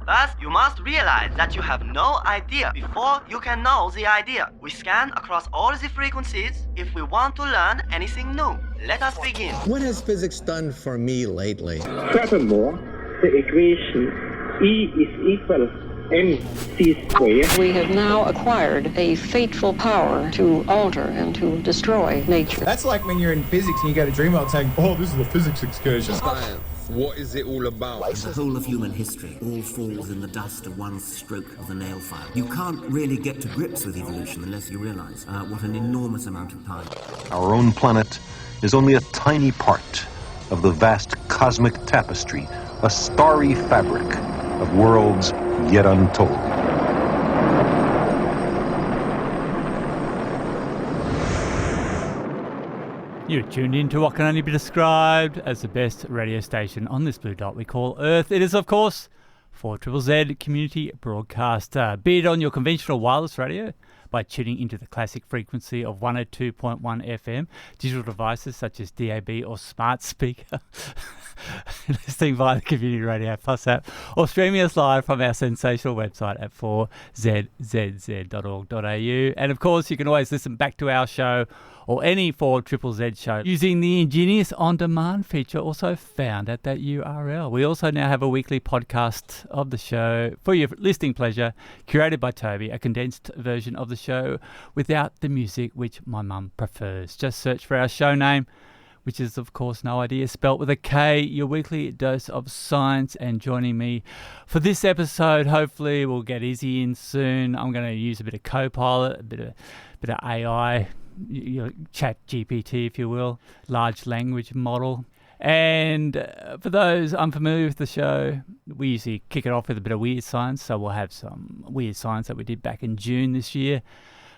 First, you must realize that you have no idea before you can know the idea. We scan across all the frequencies if we want to learn anything new. Let us begin. What has physics done for me lately? Furthermore, the equation E is equal mc squared. We have now acquired a fateful power to alter and to destroy nature. That's like when you're in physics and you go to Dreamworld saying, oh, this is a physics excursion. Science. What is it all about? The whole of human history all falls in the dust of one stroke of the nail file. You can't really get to grips with evolution unless you realise what an enormous amount of time. Our own planet is only a tiny part of the vast cosmic tapestry, a starry fabric of worlds yet untold. You're tuned in to what can only be described as the best radio station on this blue dot we call Earth. It is, of course, 4ZZZ Community Broadcaster. Be it on your conventional wireless radio by tuning into the classic frequency of 102.1 FM, digital devices such as DAB or smart speaker, listening via the Community Radio Plus app, or streaming us live from our sensational website at 4ZZZ.org.au. And of course, you can always listen back to our show or any 4ZZZ show using the ingenious on-demand feature also found at that URL. We also now have a weekly podcast of the show for your listening pleasure, curated by Toby, a condensed version of the show without the music, which my mum prefers. Just search for our show name, which is, of course, No Idea, spelt with a K, your weekly dose of science. And joining me for this episode, hopefully we'll get Issy in soon. I'm going to use a bit of Copilot, a bit of AI, chat GPT, if you will, large language model. And for those unfamiliar with the show, we usually kick it off with a bit of weird science. So we'll have some weird science that we did back in June this year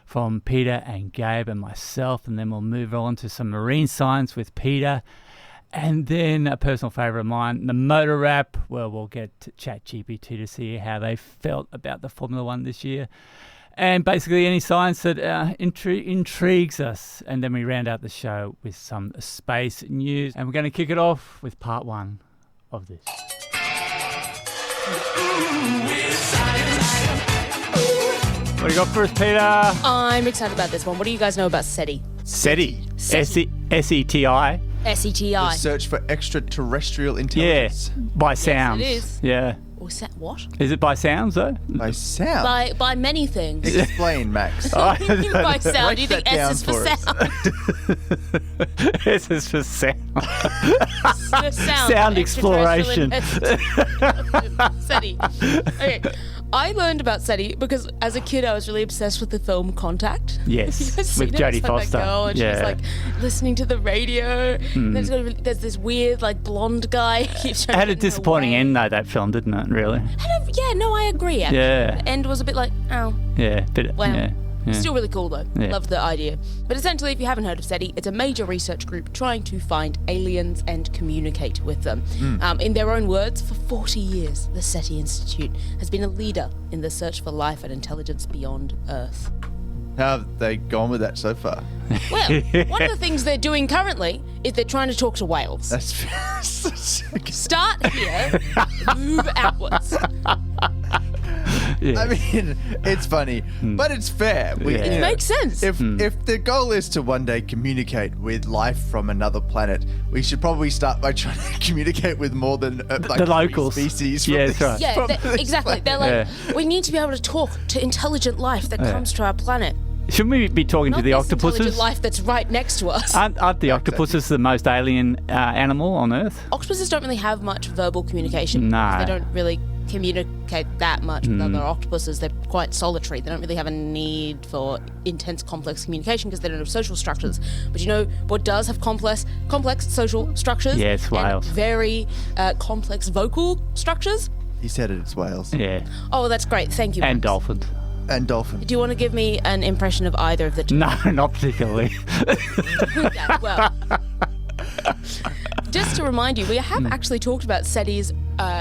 from Peta and Gabe and myself, and then we'll move on to some marine science with Peta. And then a personal favourite of mine, the motor rap, where we'll get ChatGPT to see how they felt about the Formula One this year. And basically any science that intrigues us. And then we round out the show with some space news. And we're going to kick it off with part one of this. What do you got for us, Peter? I'm excited about this one. What do you guys know about SETI? SETI. S-E-T-I. S-E-T-I. The search for extraterrestrial intelligence. Yeah, by sounds. Yes, it is. Yeah. What? Is it by sounds, though? By sound? By many things. Explain, Max. What do you mean by sound? Do you think Break that S is for down sound? S is for sound. The sound. Sound exploration. SETI. Okay. I learned about SETI because as a kid I was really obsessed with the film Contact. Yes, with Jodie Jodie Foster. That girl, and yeah. she's like listening to the radio. And there's this weird like blonde guy. Keeps It had a disappointing end though, that film, didn't it? Really? Yeah, no, I agree. Actually. Yeah. The end was a bit like, oh. Yeah, Wow. Yeah. Still really cool though. Yeah. Love the idea. But essentially, if you haven't heard of SETI, it's a major research group trying to find aliens and communicate with them. In their own words, for 40 years, the SETI Institute has been a leader in the search for life and intelligence beyond Earth. How have they gone with that so far? Well, one of the things they're doing currently is they're trying to talk to whales. That's Start here, move outwards. Yeah. I mean, it's funny, but it's fair. It makes sense. If the goal is to one day communicate with life from another planet, we should probably start by trying to communicate with more than the locals. Species. Yeah, that's right. Yeah, exactly. They're like, we need to be able to talk to intelligent life that comes to our planet. Shouldn't we be talking to the octopuses? Intelligent life that's right next to us. Aren't the octopuses the most alien animal on Earth? Octopuses don't really have much verbal communication. No. They don't really communicate that much with other octopuses. They're quite solitary. They don't really have a need for intense, complex communication because they don't have social structures. But you know what does have complex social structures? Yes, whales. And very complex vocal structures? He said it, it's whales. Yeah. Oh, that's great. Thank you, And Max. dolphins. And dolphins. Do you want to give me an impression of either of the two? No, not particularly. Okay, well, just to remind you, we have actually talked about SETI's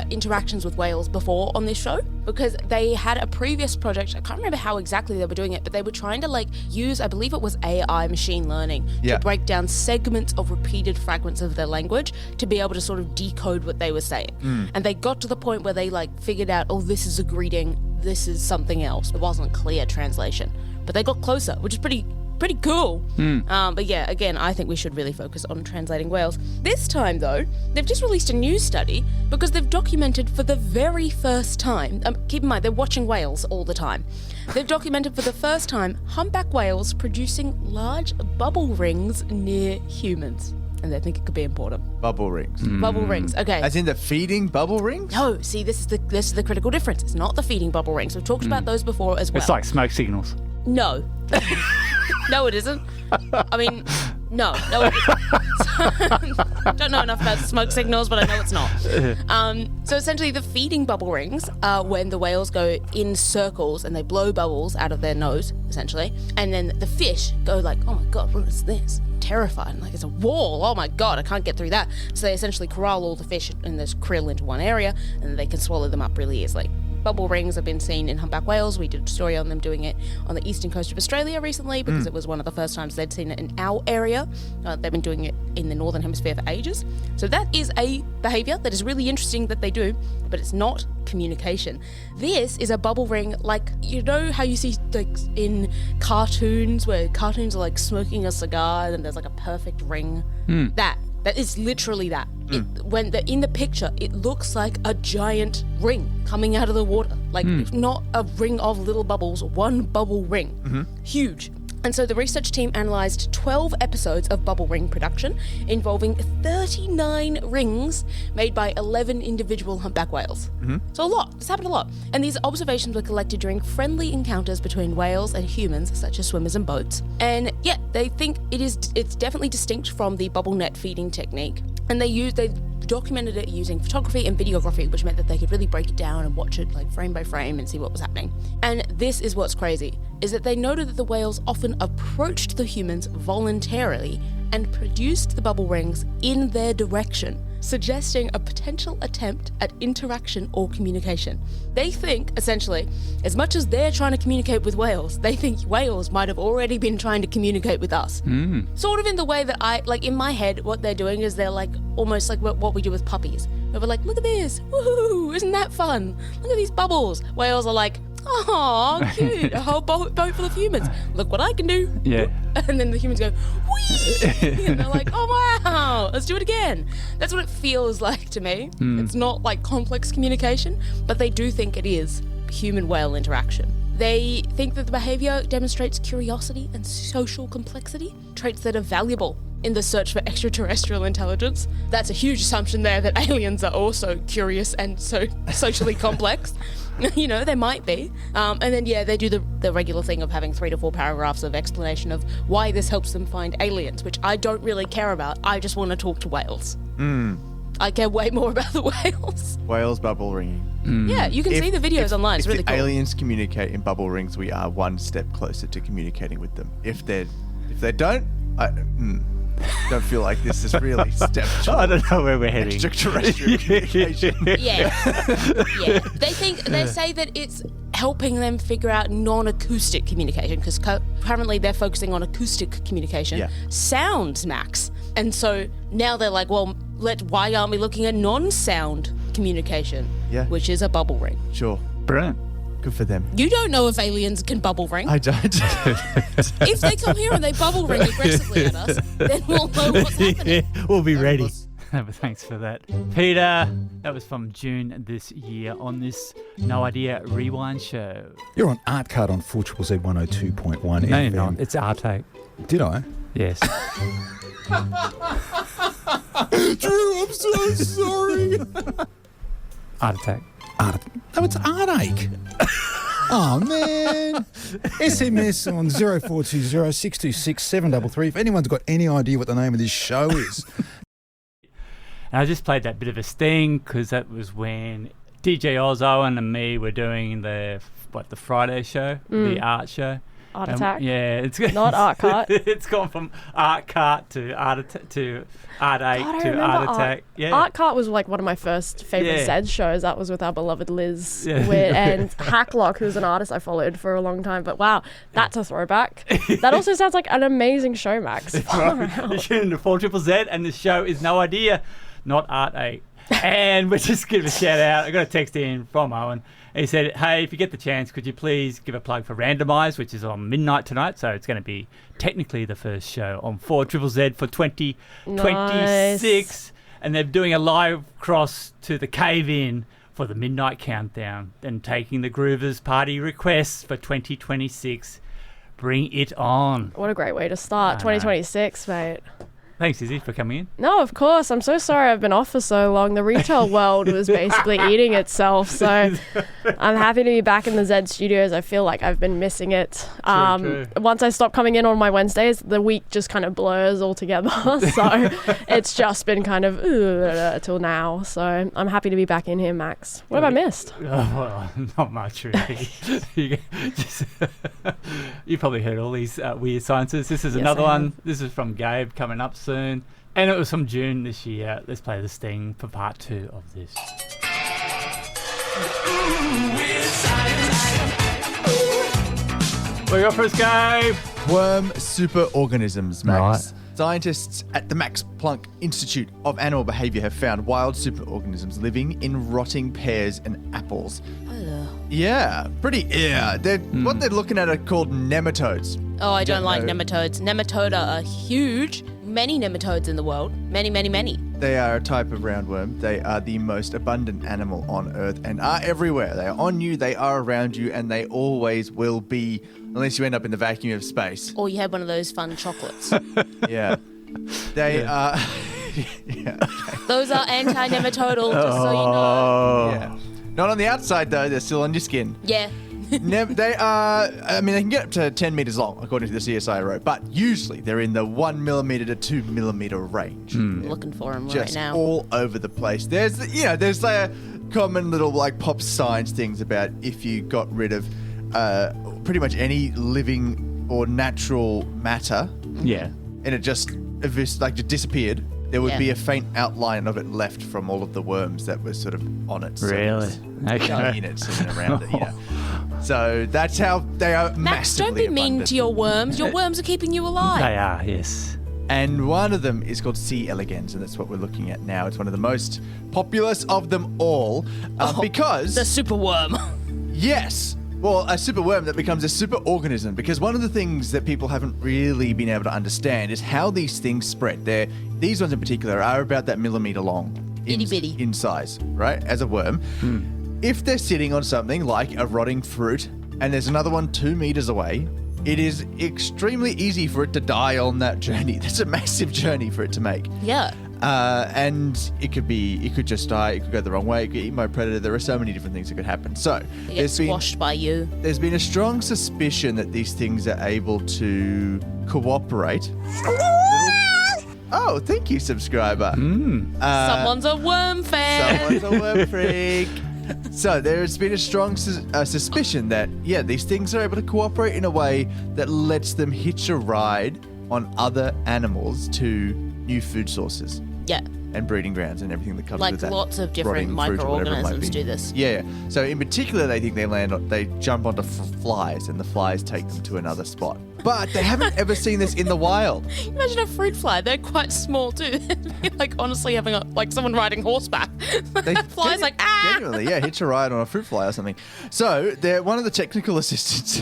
interactions with whales before on this show. because they had a previous project. I can't remember how exactly they were doing it, but they were trying to use, I believe it was AI machine learning to break down segments of repeated fragments of their language to be able to sort of decode what they were saying. And they got to the point where they figured out, oh, this is a greeting, this is something else. It wasn't clear translation, but they got closer, which is pretty cool. But yeah, again, I think we should really focus on translating whales. This time, though, they've just released a new study because they've documented for the very first time, keep in mind, they're watching whales all the time. They've documented for the first time humpback whales producing large bubble rings near humans. And they think it could be important. Bubble rings. Bubble rings, okay. As in the feeding bubble rings? No, see, this is the critical difference. It's not the feeding bubble rings. We've talked about those before as well. It's like smoke signals. No. No, it isn't. I mean, no, it isn't. Don't know enough about smoke signals, but I know it's not. So essentially the feeding bubble rings are when the whales go in circles and they blow bubbles out of their nose, essentially. And then the fish go like, oh my God, what is this? Terrified, like it's a wall, oh my God, I can't get through that. So they essentially corral all the fish and there's krill into one area and then they can swallow them up really easily. Bubble rings have been seen in humpback whales. We did a story on them doing it on the eastern coast of Australia recently because it was one of the first times they'd seen it in our area. They've been doing it in the northern hemisphere for ages. So that is a behaviour that is really interesting that they do, but it's not communication. This is a bubble ring, like, you know how you see in cartoons where cartoons are like smoking a cigar and then there's like a perfect ring? That is literally that. When they're in the picture, it looks like a giant ring coming out of the water. Like, not a ring of little bubbles, one bubble ring. Huge. And so the research team analysed 12 episodes of bubble ring production involving 39 rings made by 11 individual humpback whales. So a lot. This happened a lot. And these observations were collected during friendly encounters between whales and humans, such as swimmers and boats. And yeah, they think it's definitely distinct from the bubble net feeding technique. And they documented it using photography and videography, which meant that they could really break it down and watch it like frame by frame and see what was happening. And this is what's crazy, is that they noted that the whales often approached the humans voluntarily and produced the bubble rings in their direction, suggesting a potential attempt at interaction or communication. They think, essentially, as much as they're trying to communicate with whales, they think whales might have already been trying to communicate with us. Sort of in the way that in my head, what they're doing is they're like, almost like what we do with puppies. We're like, look at this, woohoo, isn't that fun? Look at these bubbles. Whales are like, oh, cute, a whole boat full of humans. Look what I can do. Yeah. And then the humans go, whee! And they're like, oh wow, let's do it again. That's what it feels like to me. It's not like complex communication, but they do think it is human-whale interaction. They think that the behaviour demonstrates curiosity and social complexity, traits that are valuable in the search for extraterrestrial intelligence. That's a huge assumption there that aliens are also curious and so socially complex. You know, they might be. And then, yeah, they do the regular thing of having 3 to 4 paragraphs of explanation of why this helps them find aliens, which I don't really care about. I just want to talk to whales. I care way more about the whales. Whales bubble ringing. Yeah, you can see the videos online. It's really cool. If aliens communicate in bubble rings, we are one step closer to communicating with them. If they don't, I don't feel like this is really step. I don't know where we're heading. Extraterrestrial communication. Yeah. They say that it's helping them figure out non-acoustic communication because currently they're focusing on acoustic communication. Sounds max. And so now they're like, well, why aren't we looking at non-sound communication? Yeah. Which is a bubble ring. Sure. Brilliant. Good for them. You don't know if aliens can bubble ring. I don't. If they come here and they bubble ring aggressively at us, then we'll know what's happening. We'll be ready. Thanks for that. Peter, that was from June this year on this No Idea Rewind show. You're on Art Card on 4ZZZ 102.1 No, FM. you're not. It's our take. Did I? Yes. Drew, I'm so sorry. Art attack. No, it's Artache. Oh, man. SMS on 0420 626 733 if anyone's got any idea what the name of this show is. And I just played that bit of a sting because that was when DJ Oz, Owen and me were doing the Friday show, the art show. Art Attack. Yeah, it's Not Art Cart. It's gone from Art Cart to Art 8 to Art Attack. Yeah. Art Cart was like one of my first favorite Zed shows. That was with our beloved Liz and Hacklock, who's an artist I followed for a long time. But wow, that's a throwback. That also sounds like an amazing show, Max. You're tuning to 4ZZZ, and the show is No Idea, not Art 8. And we're just giving a shout out. I got a text in from Owen. He said, hey, if you get the chance, could you please give a plug for Randomise, which is on midnight tonight. So it's going to be technically the first show on 4ZZZ for 2026. Nice. And they're doing a live cross to the cave-in for the midnight countdown and taking the Groovers party requests for 2026. Bring it on. What a great way to start 2026, mate. Thanks, Izzy, for coming in. No, of course. I'm so sorry I've been off for so long. The retail world was basically eating itself. So I'm happy to be back in the Zed studios. I feel like I've been missing it. True. Once I stop coming in on my Wednesdays, the week just kind of blurs altogether. So it's just been kind of till now. So I'm happy to be back in here, Max. What have I missed? Well, not much, really. You probably heard all these weird sciences. This is another one. This is from Gabe, coming up soon. And it was from June this year. Let's play the sting for part 2 of this. What you got for us, Gabe? Worm superorganisms, Max. Right. Scientists at the Max Planck Institute of Animal Behavior have found wild superorganisms living in rotting pears and apples. Yeah, pretty. Yeah, what they're looking at are called nematodes. Oh, I don't like nematodes. Nematoda are huge. Many nematodes in the world. Many, many, many. They are a type of roundworm. They are the most abundant animal on Earth and are everywhere. They are on you, they are around you, and they always will be, unless you end up in the vacuum of space. Or you have one of those fun chocolates. Yeah. They are... yeah, okay. Those are anti-nematodal, just so you know. Yeah. Not on the outside, though. They're still on your skin. Yeah. They are, I mean, they can get up to 10 meters long, according to the CSIRO, but usually they're in the 1 millimeter to 2 millimeter range. Looking for them right now. Just all over the place. There's like common little like pop science things about if you got rid of pretty much any living or natural matter. Yeah. And it just disappeared. There would be a faint outline of it left from all of the worms that were sort of on it. Really? Okay. In it, sitting around it, So that's how they are Max, massively don't be mean abundant. to your worms. Your worms are keeping you alive. They are, yes. And one of them is called C. elegans, and that's what we're looking at now. It's one of the most populous of them all because... The superworm. Yes. Well, a superworm that becomes a superorganism, because one of the things that people haven't really been able to understand is how these things spread. These ones in particular are about that millimeter long in size, right, as a worm. If they're sitting on something like a rotting fruit and there's another one 2 meters away, it is extremely easy for it to die on that journey. That's a massive journey for it to make. Yeah. And it could just die, it could go the wrong way, it could get eaten by a predator. There are so many different things that could happen. So It gets squashed by you. There's been a strong suspicion that these things are able to cooperate. Oh, thank you, subscriber. Someone's a worm fan. Someone's a worm freak. So there's been a strong suspicion that, these things are able to cooperate in a way that lets them hitch a ride on other animals to new food sources. Yeah. And breeding grounds and everything that comes with that. Like lots of different microorganisms do this. Yeah. So in particular, they think they jump onto flies and the flies take them to another spot. But they haven't ever seen this in the wild. Imagine a fruit fly. They're quite small too. Like honestly having someone riding horseback. Flies Genuinely, hitch a ride on a fruit fly or something. So one of the technical assistants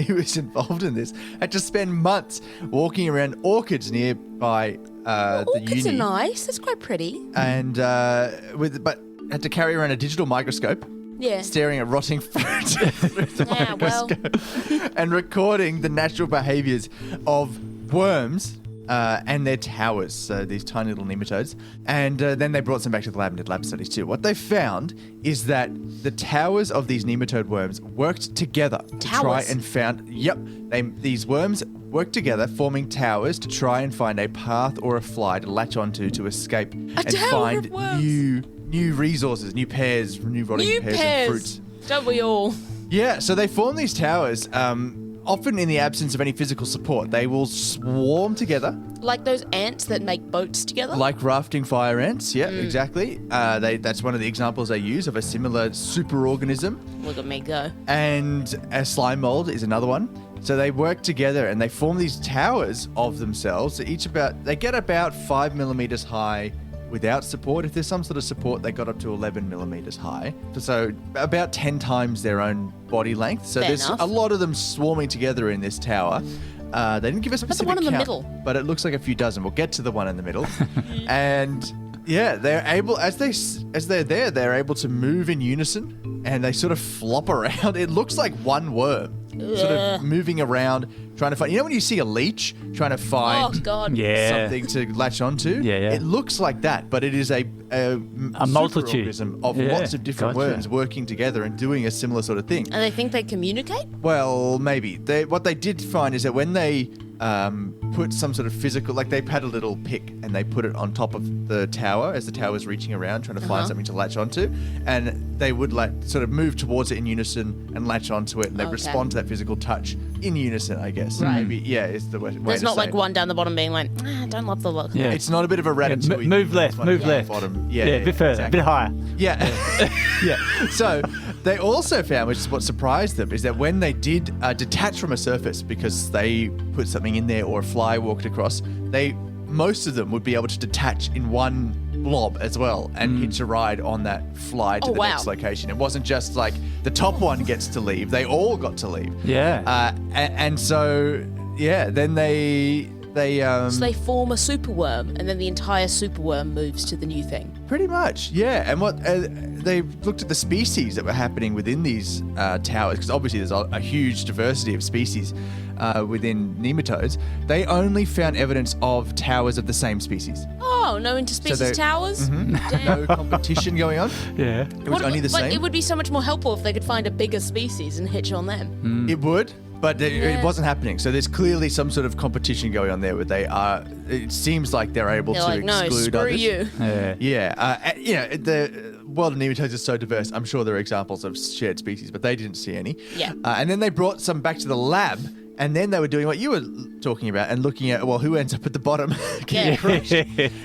who was involved in this had to spend months walking around orchids nearby the uni. Orchids are nice. That's quite pretty. And but had to carry around a digital microscope. Yeah. Staring at rotting fruit through the microscope and recording the natural behaviours of worms and their towers, so these tiny little nematodes. And then they brought some back to the lab and did lab studies too. What they found is that the towers of these nematode worms worked together to try and these worms worked together, forming towers to try and find a path or a fly to latch onto to escape and find new resources, new pears, new rotting pears and fruits. Don't we all? Yeah, so they form these towers often in the absence of any physical support, they will swarm together. Like those ants that make boats together? Like rafting fire ants, yeah, exactly. That's one of the examples they use of a similar superorganism. Look at me go. And a slime mold is another one. So they work together and they form these towers of themselves. They get about 5 millimeters high without support. If there's some sort of support, they got up to 11 millimeters high. So about 10 times their own body length. So Fair there's enough. a lot of them swarming together in this tower. They didn't give a specific the one in the count, middle. but it looks like a few dozen. We'll get to the one in the middle. And yeah, they're able, as they're there, they're able to move in unison and they sort of flop around. It looks like one worm. Sort of moving around, trying to find. You know when you see a leech trying to find something to latch onto? Yeah. It looks like that, but it is a multitude superorganism of lots of different worms working together and doing a similar sort of thing. And they think they communicate? Well, maybe. What they did find is that when they put some sort of physical, like they had a little pick and they put it on top of the tower as the tower was reaching around trying to find something to latch onto, and they would sort of move towards it in unison and latch onto it, and they respond to that physical touch in unison, I guess. Right. Maybe, yeah, is the way There's to not say like it. one down the bottom being like, I don't love the look. Yeah. It's not a bit of a ratatouille. Move left, move left. Bottom. Yeah, a bit further, exactly. a bit higher. Yeah. Yeah. So they also found, which is what surprised them, is that when they did detach from a surface because they put something in there or a fly walked across, most of them would be able to detach in one blob as well and hitch a ride on that fly to the next location. It wasn't just like the top one gets to leave. They all got to leave. Yeah. And so, yeah, then they So they form a superworm, and then the entire superworm moves to the new thing. Pretty much, yeah. And what they looked at the species that were happening within these towers, because obviously there's a huge diversity of species within nematodes. They only found evidence of towers of the same species. Oh, no interspecies towers? No competition going on. Yeah. It was only the same. It would be so much more helpful if they could find a bigger species and hitch on them. It would. But it wasn't happening. So there's clearly some sort of competition going on there where they are. It seems like they're able to exclude screw others. you. Yeah. The world of nematodes is so diverse. I'm sure there are examples of shared species, but they didn't see any. Yeah. And then they brought some back to the lab. And then they were doing what you were talking about and looking at, well, who ends up at the bottom getting crushed.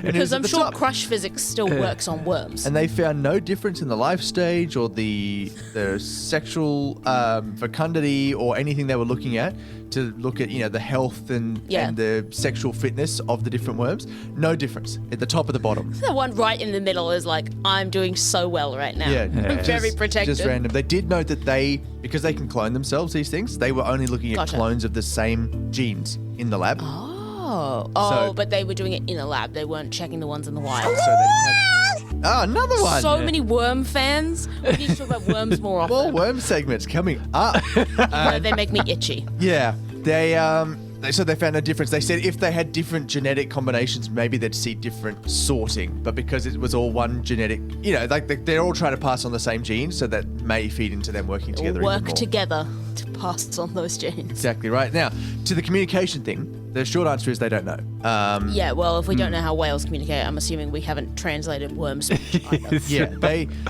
Because I'm sure crush physics still works on worms. And they found no difference in the life stage or the sexual fecundity or anything they were looking at to look at, the health and the sexual fitness of the different worms. No difference at the top of the bottom. The one right in the middle is like, I'm doing so well right now. Yeah. I'm very protected. Just random. They did note that because they can clone themselves, these things, they were only looking at clones of the same genes in the lab. But they were doing it in a lab. They weren't checking the ones in the wild. So they didn't have... another one. So many worm fans. We need to talk about worms more often. More worm segments coming up. They make me itchy. Yeah. So they found a difference. They said if they had different genetic combinations, maybe they'd see different sorting. But because it was all one genetic, they're all trying to pass on the same genes, so that may feed into them working together. Work even more. together to pass on those genes. Exactly right. Now, to the communication thing, the short answer is they don't know. If we don't know how whales communicate, I'm assuming we haven't translated worm speech either. Yeah,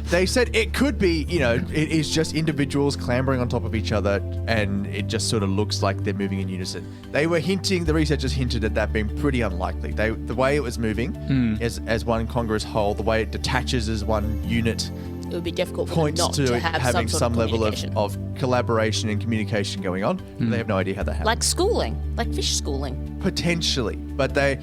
they said it could be, it is just individuals clambering on top of each other, and it just sort of looks like they're moving in unison. The researchers hinted at that being pretty unlikely. The way it was moving as one congruous whole, the way it detaches as one unit, it would be difficult for points them not to have having some level of collaboration and communication going on. They have no idea how that happens. Like schooling, like fish schooling. Potentially, but they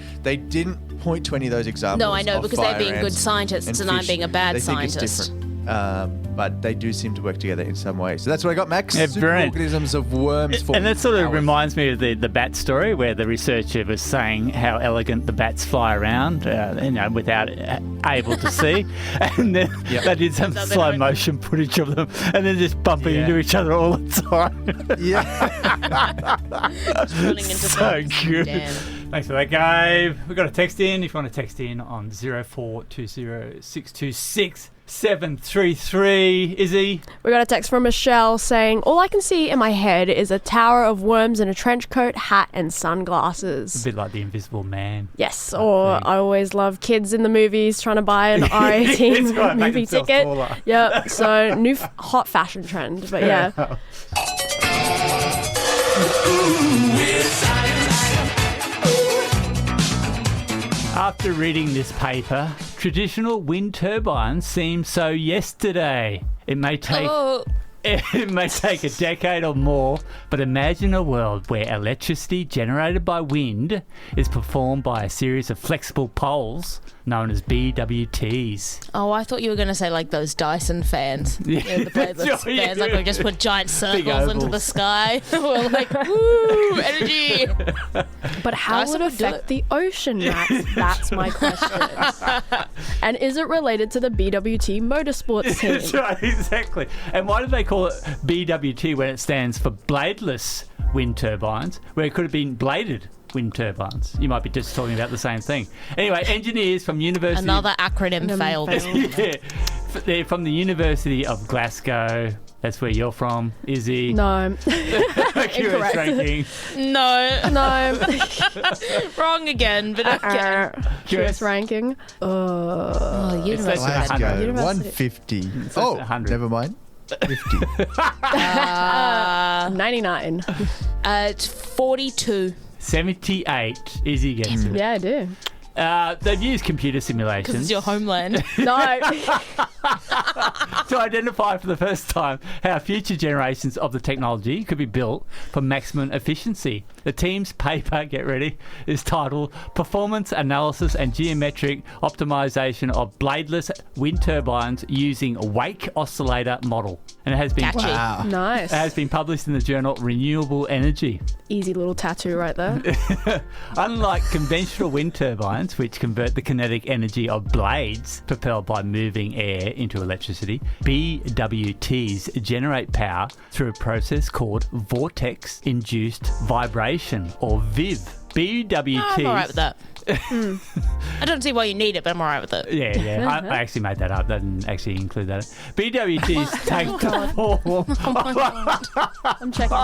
didn't point to any of those examples. No, I know, of because they're fire being good ants scientists and I'm fish. being a bad they scientist. Think it's different. But they do seem to work together in some way. So that's what I got, Max. Yeah, Superorganisms of worms. And that sort of reminds me of the bat story where the researcher was saying how elegant the bats fly around, without able to see. And then they did some slow motion footage of them and then just bumping into each other all the time. Just running into so bugs. good. Damn. Thanks for that, Gabe. We've got a text in. If you want to text in on 0420626733. Izzy? We got a text from Michelle saying, all I can see in my head is a tower of worms in a trench coat, hat and sunglasses. A bit like the Invisible Man. Yes, or I always love kids in the movies trying to buy an R18 movie ticket. Yeah, so new hot fashion trend, but yeah. After reading this paper, traditional wind turbines seem so yesterday. It may take a decade or more, but imagine a world where electricity generated by wind is performed by a series of flexible poles known as BWTs. Oh, I thought you were going to say like those Dyson fans. Yeah. The bladeless fans, like we just put giant circles into the sky. We're like, woo, energy. But how would it affect the ocean, Max? That's my question. And is it related to the BWT motorsports team? That's right, exactly. And why do they call it BWT when it stands for bladeless wind turbines, where it could have been bladed wind turbines? You might be just talking about the same thing. Anyway, engineers from University... Another acronym failed. Yeah. They're from the University of Glasgow. That's where you're from, Issy. No. QS ranking. No. Wrong again, but okay. QS ranking. It's less than 100. 150. Oh, 100. never mind. 50. 99. It's 42. 78. Issy gets it. Yeah, I do. They've used computer simulations. Because it's your homeland. No. To identify for the first time how future generations of the technology could be built for maximum efficiency. The team's paper, get ready, is titled Performance Analysis and Geometric Optimization of Bladeless Wind Turbines Using Wake Oscillator Model. And it has been Nice. It has been published in the journal Renewable Energy. Easy little tattoo right there. Unlike conventional wind turbines, which convert the kinetic energy of blades propelled by moving air into electricity, BWTs generate power through a process called vortex-induced vibration, or VIV. BWTs... I'm all right with that. I don't see why you need it, but I'm all right with it. Yeah. I actually made that up. That didn't actually include that. BWTs take the form... Oh my God. I'm checking.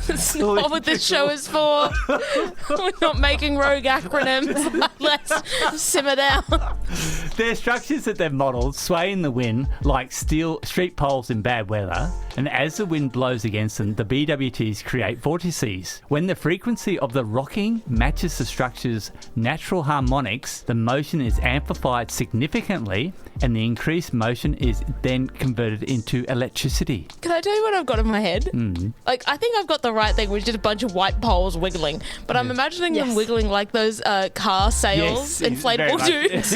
That's not what this show is for. We're not making rogue acronyms. Let's simmer down. They're structures that they've modelled sway in the wind like steel street poles in bad weather, and as the wind blows against them, the BWTs create vortices. When the frequency of the rocking matches the structure's natural harmonics, the motion is amplified significantly, and the increased motion is then converted into electricity. Can I tell you what I've got in my head? Like, I think I've got the right thing, which is a bunch of white poles wiggling, but I'm imagining them wiggling like those car sails, inflatable dudes.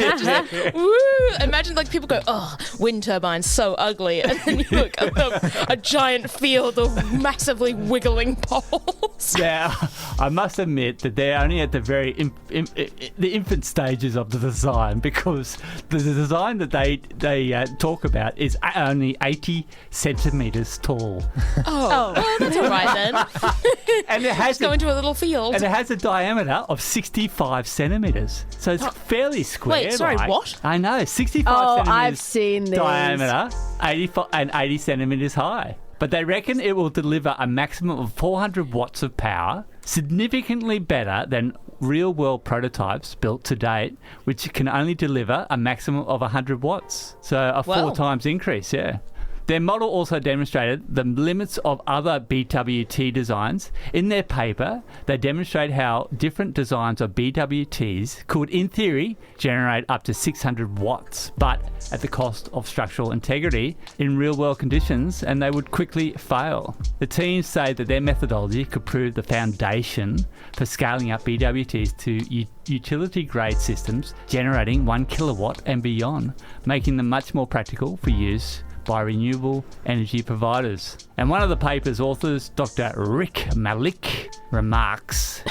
Woo! Imagine like people go, oh, wind turbines, so ugly, and then you look at a giant field of massively wiggling poles. Now, I must admit that they're only at the very the infant stages of the design, because the design that they talk about is only 80 centimetres tall. Oh, that's all right then. And it has go into a little field. And it has a diameter of 65 centimetres. So it's fairly square. Wait, sorry, what? I know, 65 centimetres I've seen these. diameter, 80 centimetres high. But they reckon it will deliver a maximum of 400 watts of power, significantly better than real-world prototypes built to date, which can only deliver a maximum of 100 watts. So a 4 times increase, yeah. Their model also demonstrated the limits of other BWT designs. In their paper, they demonstrate how different designs of BWTs could, in theory, generate up to 600 watts, but at the cost of structural integrity in real-world conditions, and they would quickly fail. The teams say that their methodology could prove the foundation for scaling up BWTs to utility-grade systems generating 1 kilowatt and beyond, making them much more practical for use by renewable energy providers. And one of the paper's authors, Dr. Rick Malik, remarks,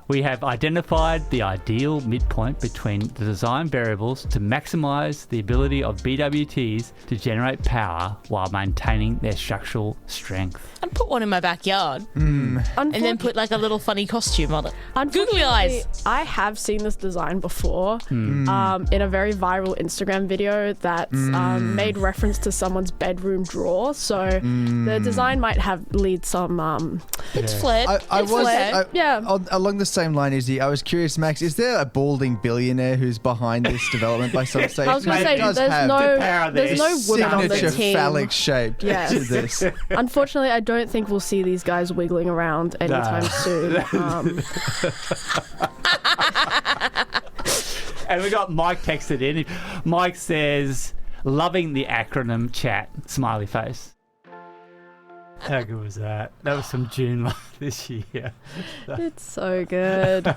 we have identified the ideal midpoint between the design variables to maximise the ability of BWTs to generate power while maintaining their structural strength. I'd put one in my backyard and then put like a little funny costume on it. Googly eyes. I have seen this design before in a very viral Instagram video that's made reference to someone's bedroom drawer. So the design might lead some... It's flared. Along the same line, Izzy, I was curious, Max, is there a balding billionaire who's behind this development by some stage? I was going to say, there's no woman on the team. Phallic shape to this. Unfortunately, I don't don't think we'll see these guys wiggling around anytime soon. And we got Mike texted in. Mike says, loving the acronym chat, smiley face. How good was that? That was from June this year. It's so good.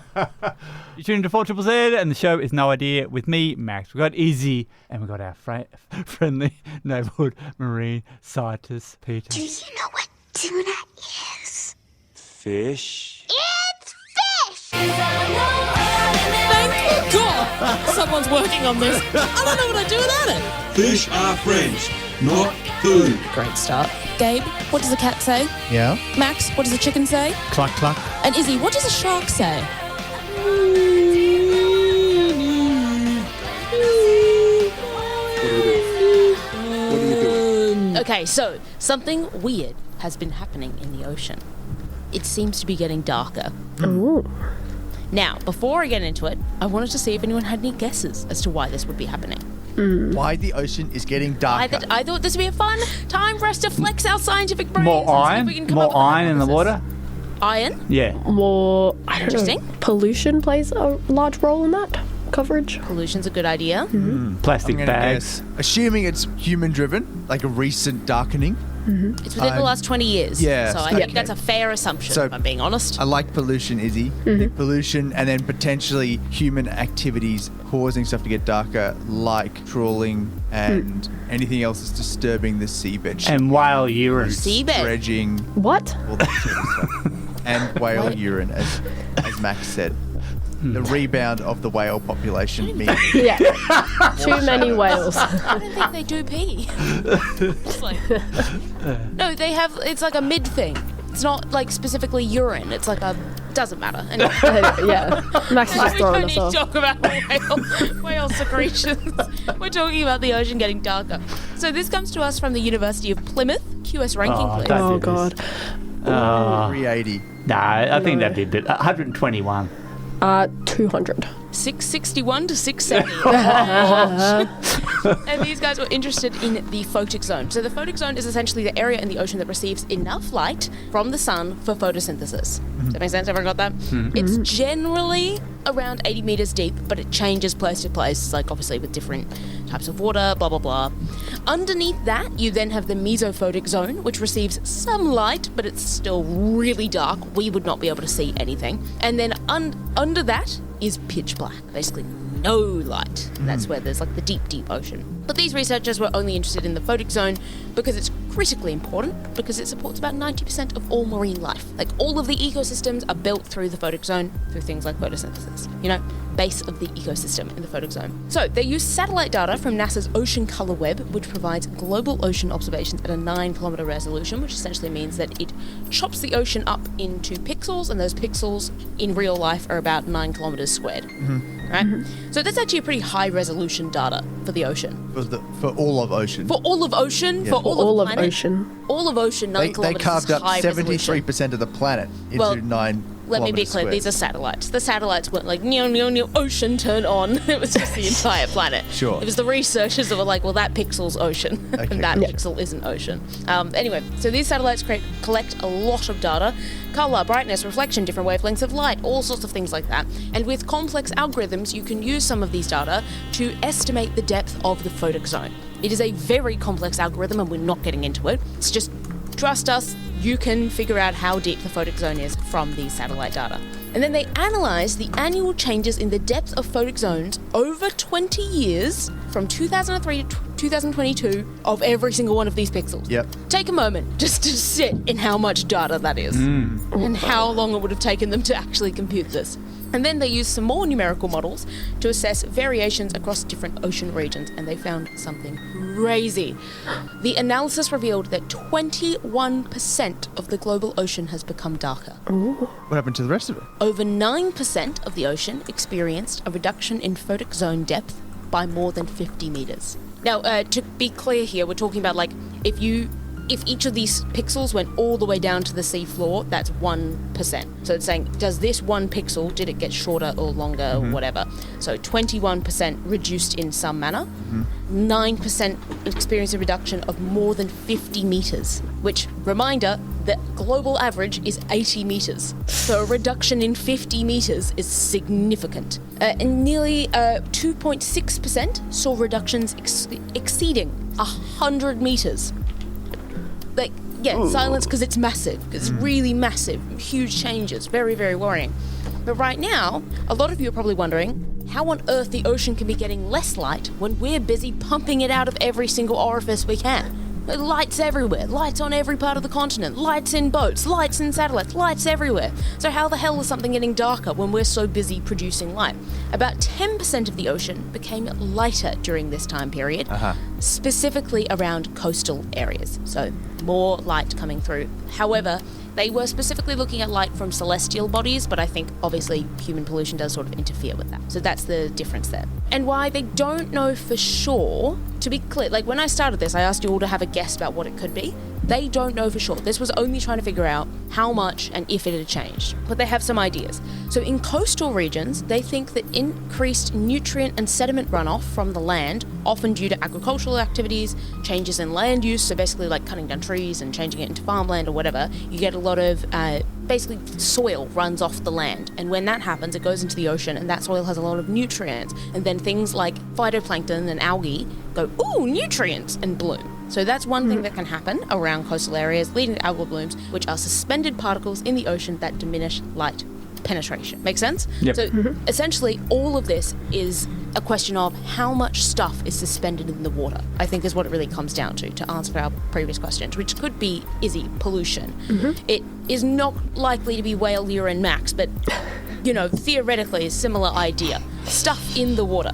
You tuned to 4ZZZ, and the show is No Idea with me, Max. We've got Issy, and we've got our friendly neighbourhood marine scientist, Peta. Do you know what tuna is? Fish. It's fish! Thank God someone's working on this. I don't know what I'd do without it. Fish are friends, not food. Great start. Gabe, what does a cat say? Yeah. Max, what does a chicken say? Cluck, cluck. And Issy, what does a shark say? What are you doing? Okay, so something weird has been happening in the ocean. It seems to be getting darker. Ooh. Now, before I get into it, I wanted to see if anyone had any guesses as to why this would be happening. Why the ocean is getting darker. I thought this would be a fun time for us to flex our scientific brains. More and see iron? if we can come More up with iron in the hypothesis. water? Iron? Yeah. More, I don't Interesting. know, pollution plays a large role in that coverage. Pollution's a good idea. Plastic I'm gonna bags. guess, assuming it's human-driven, like a recent darkening. It's within the last 20 years. Yeah, So I okay. think that's a fair assumption, So- if I'm being honest. I like pollution, Izzy. I think pollution and then potentially human activities causing stuff to get darker, like trawling and anything else that's disturbing the seabed. And whale urine. Seabed. Dredging, What? all that sort of stuff. And whale urine, as Max said. The rebound of the whale population means Yeah. Too many whales. I don't think they do pee. It's like, no, they have, it's like a mid thing. It's not like specifically urine. It's like a, doesn't matter. Anyway. Yeah. Max is just We throwing don't us need to off. talk about whale secretions. We're talking about the ocean getting darker. So this comes to us from the University of Plymouth. QS ranking, Oh, please. don't Oh, do this. God. 380. No, I think No. that'd be a bit. 121. 200. 661 to 670. And these guys were interested in the photic zone. So the photic zone is essentially the area in the ocean that receives enough light from the sun for photosynthesis. Does that make sense? Everyone got that? It's generally around 80 meters deep, but it changes place to place, like obviously with different types of water, blah, blah, blah. Underneath that, you then have the mesophotic zone, which receives some light, but it's still really dark. We would not be able to see anything. And then under that is pitch black, basically no light. That's where there's like the deep, deep ocean. But these researchers were only interested in the photic zone because it's critically important, because it supports about 90% of all marine life. Like all of the ecosystems are built through the photic zone, through things like photosynthesis. You know, base of the ecosystem in the photic zone. So they use satellite data from NASA's Ocean Color Web, which provides global ocean observations at a 9-kilometer resolution, which essentially means that it chops the ocean up into pixels, and those pixels in real life are about 9 kilometers squared. Right? So that's actually a pretty high resolution data for the ocean. For all of ocean. For all of ocean, Yeah. for all of planet, ocean. all of ocean, 9 They kilometers carved is up high 73% of the planet into Well, 9 Let me be kilometers clear, squared. these are satellites. The satellites weren't like, ocean, turn on. It was just the entire planet. Sure. It was the researchers that were like, well, that pixel's ocean, Okay, and that cool. pixel isn't ocean. Anyway, so these satellites collect a lot of data, color, brightness, reflection, different wavelengths of light, all sorts of things like that. And with complex algorithms, you can use some of these data to estimate the depth of the photic zone. It is a very complex algorithm, and we're not getting into it. It's just, trust us, you can figure out how deep the photic zone is from these satellite data. And then they analyse the annual changes in the depth of photic zones over 20 years, from 2003 to 2022, of every single one of these pixels. Yep. Take a moment just to sit in how much data that is, and how long it would have taken them to actually compute this. And then they used some more numerical models to assess variations across different ocean regions, and they found something crazy. The analysis revealed that 21% of the global ocean has become darker. What happened to the rest of it? Over 9% of the ocean experienced a reduction in photic zone depth by more than 50 meters. Now, to be clear here, we're talking about like if you if each of these pixels went all the way down to the sea floor, that's 1%. So it's saying, does this 1 pixel, did it get shorter or longer or whatever? So 21% reduced in some manner. 9% experience a reduction of more than 50 meters, which, reminder, the global average is 80 meters. So a reduction in 50 meters is significant. And nearly 2.6% saw reductions exceeding 100 meters. Like, silence because it's massive. It's really massive. Huge changes. Very, very worrying. But right now, a lot of you are probably wondering how on earth the ocean can be getting less light when we're busy pumping it out of every single orifice we can. Lights everywhere, lights on every part of the continent, lights in boats, lights in satellites, lights everywhere. So how the hell is something getting darker when we're so busy producing light? About 10% of the ocean became lighter during this time period, specifically around coastal areas. So more light coming through. However, they were specifically looking at light from celestial bodies, but I think obviously human pollution does sort of interfere with that. So that's the difference there. And why they don't know for sure, to be clear, like when I started this, I asked you all to have a guess about what it could be. They don't know for sure. This was only trying to figure out how much and if it had changed, but they have some ideas. So in coastal regions, they think that increased nutrient and sediment runoff from the land, often due to agricultural activities, changes in land use, so basically like cutting down trees and changing it into farmland or whatever, you get a lot of basically soil runs off the land, and when that happens it goes into the ocean, and that soil has a lot of nutrients, and then things like phytoplankton and algae go, ooh, nutrients, and bloom. So that's one thing that can happen around coastal areas, leading to algal blooms, which are suspended particles in the ocean that diminish light penetration. Make sense? Yep. So essentially all of this is a question of how much stuff is suspended in the water, I think is what it really comes down to answer our previous questions, which could be, Issy, pollution. It is not likely to be whale urine max, but, you know, theoretically a similar idea. Stuff in the water.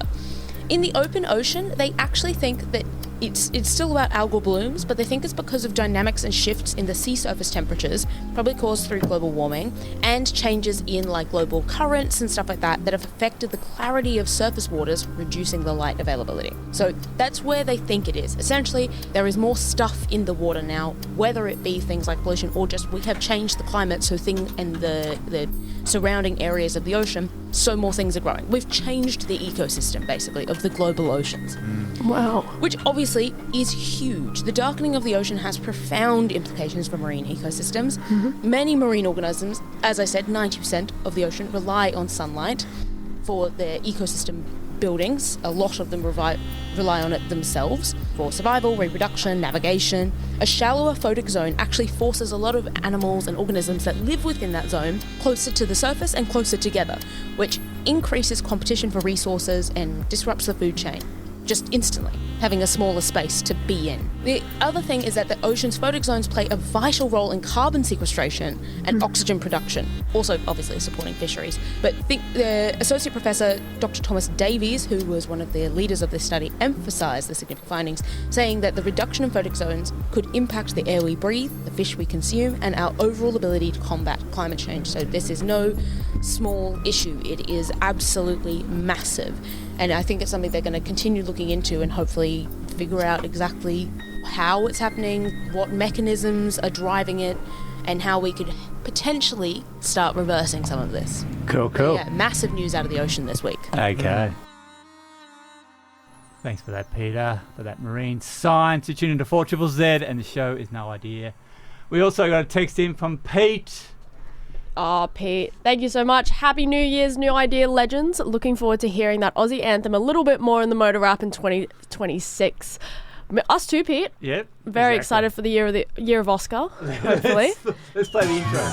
In the open ocean, they actually think that it's still about algal blooms, but they think it's because of dynamics and shifts in the sea surface temperatures, probably caused through global warming, and changes in like global currents and stuff like that that have affected the clarity of surface waters, reducing the light availability. So that's where they think it is. Essentially, there is more stuff in the water now, whether it be things like pollution or just we have changed the climate, so and the surrounding areas of the ocean, so more things are growing. We've changed the ecosystem, basically, of the global oceans. Wow. Which obviously is huge. The darkening of the ocean has profound implications for marine ecosystems. Many marine organisms, as I said, 90% of the ocean rely on sunlight for their ecosystem buildings. A lot of them rely on it themselves for survival, reproduction, navigation. A shallower photic zone actually forces a lot of animals and organisms that live within that zone closer to the surface and closer together, which increases competition for resources and disrupts the food chain just instantly, having a smaller space to be in. The other thing is that the ocean's photic zones play a vital role in carbon sequestration and oxygen production, also obviously supporting fisheries. But the Associate Professor Dr. Thomas Davies, who was one of the leaders of this study, emphasised the significant findings, saying that the reduction in photic zones could impact the air we breathe, the fish we consume, and our overall ability to combat climate change. So this is no small issue. It is absolutely massive. And I think it's something they're going to continue looking into and hopefully figure out exactly how it's happening, what mechanisms are driving it, and how we could potentially start reversing some of this. Cool. Yeah, massive news out of the ocean this week. Okay. Thanks for that, Peter, for that marine science. You're tuning into 4ZZZ, and the show is No Idea. We also got a text in from Pete. Oh, Pete, thank you so much. Happy New Year's, New Idea legends. Looking forward to hearing that Aussie anthem a little bit more in the motor rap in 2026. Us too, Pete. Yep. Very excited for the year of Oscar, hopefully. Let's play the intro.